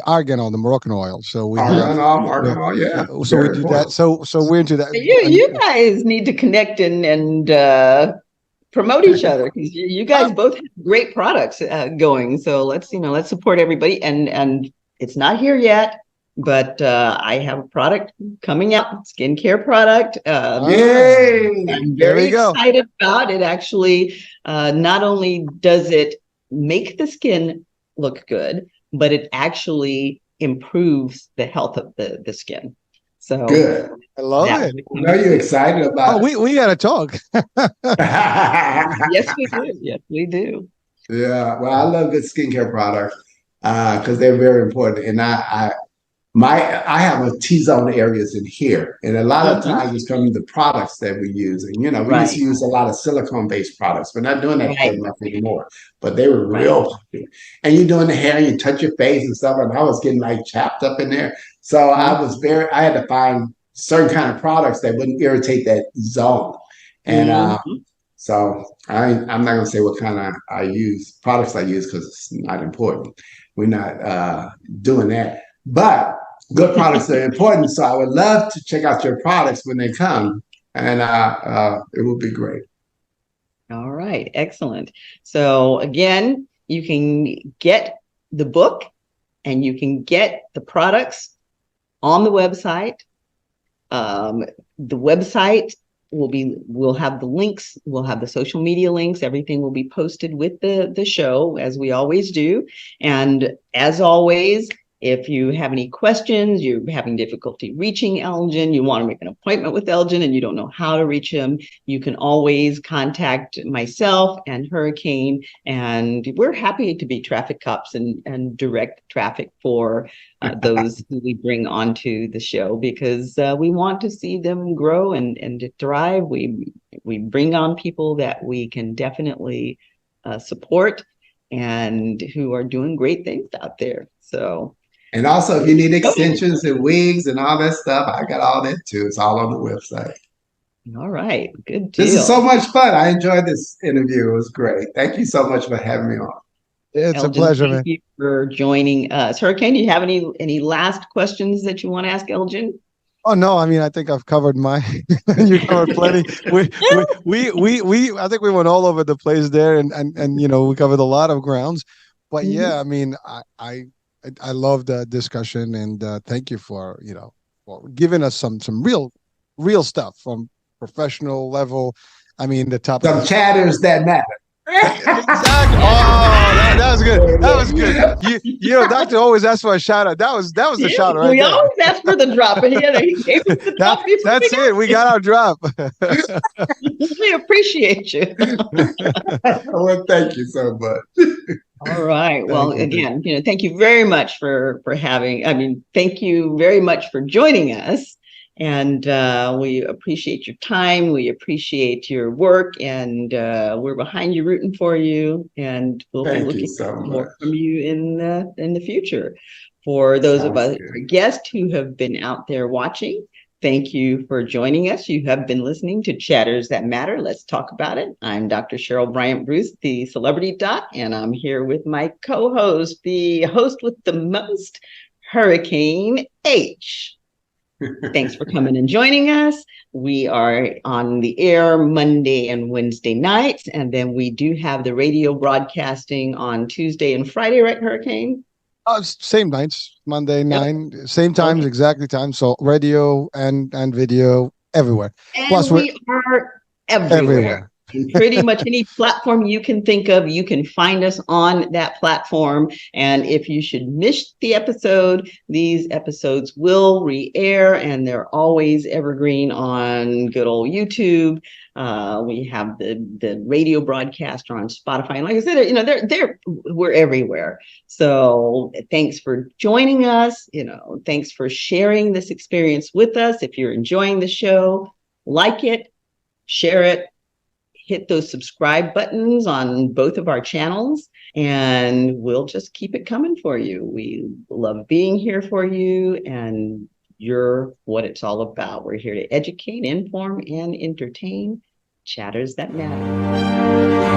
argan oil, the Moroccan oil. So we argan oil, yeah. So we do that. So we're into that. You guys need to connect and promote each other, because you guys both have great products going. So let's support everybody. And it's not here yet, but I have a product coming out, skincare product. Yay! I'm very excited about it. Actually, not only does it make the skin look good, but it actually improves the health of the skin. So good. I love it. I know you're excited about it. We gotta talk. Yes, we do. Yes, we do. Yeah. Well, I love good skincare products because they're very important. And I have a T-zone areas in here. And a lot of times it's coming to the products that we use. And, we used to use a lot of silicone-based products. We're not doing that enough anymore. But they were real popular. And you're doing the hair, you touch your face and stuff. And I was getting like chapped up in there. So I had to find certain kind of products that wouldn't irritate that zone. And so I'm not going to say what kind of products I use, because it's not important. We're not doing that. But good products are important. So I would love to check out your products when they come. And it will be great. All right. Excellent. So again, you can get the book and you can get the products on the website. The website we'll have the links, we'll have the social media links, everything will be posted with the show, as we always do. And as always, if you have any questions, you're having difficulty reaching Elgin, you want to make an appointment with Elgin and you don't know how to reach him, you can always contact myself and Hurricane, and we're happy to be traffic cops and direct traffic for those who we bring onto the show, because we want to see them grow and thrive. We bring on people that we can definitely support and who are doing great things out there. So. And also, if you need extensions and wigs and all that stuff, I got all that too. It's all on the website. All right. Good deal. This is so much fun. I enjoyed this interview. It was great. Thank you so much for having me on. It's Elgin, a pleasure, man. Thank you for joining us. Hurricane, do you have any last questions that you want to ask Elgin? Oh no, I mean, I think I've covered you covered plenty. We I think we went all over the place there, and we covered a lot of grounds. But yeah, I mean, I love the discussion, and thank you for giving us some real stuff from professional level. I mean, the top some chatters that matter. Exactly. Oh, that was good. That was good. Doctor always asks for a shout out. That was the shout out. Right we always ask for the drop, and he gave us the drop. That's it. We got our drop. We appreciate you. Well, thank you so much. All right. Well, again, thank you very much for having. Thank you very much for joining us. And we appreciate your time. We appreciate your work, and we're behind you, rooting for you. And we'll be looking for more from you in the future. For those of us, our guests who have been out there watching, thank you for joining us. You have been listening to Chatters That Matter. Let's talk about it. I'm Dr. Cheryl Bryant Bruce, the celebrity doc, and I'm here with my co-host, the host with the most, Hurricane H. Thanks for coming and joining us. We are on the air Monday and Wednesday nights, and then we do have the radio broadcasting on Tuesday and Friday, right, Hurricane? Same nights, Monday 9, same times, exactly time. So radio and video everywhere. And plus, we are everywhere. Pretty much any platform you can think of, you can find us on that platform. And if you should miss the episode, these episodes will re-air, and they're always evergreen on good old YouTube. We have the radio broadcast on Spotify, and like I said, we're everywhere. So thanks for joining us. Thanks for sharing this experience with us. If you're enjoying the show, like it, share it. hit those subscribe buttons on both of our channels, and we'll just keep it coming for you. We love being here for you, and you're what it's all about. We're here to educate, inform, and entertain. Chatters that matter.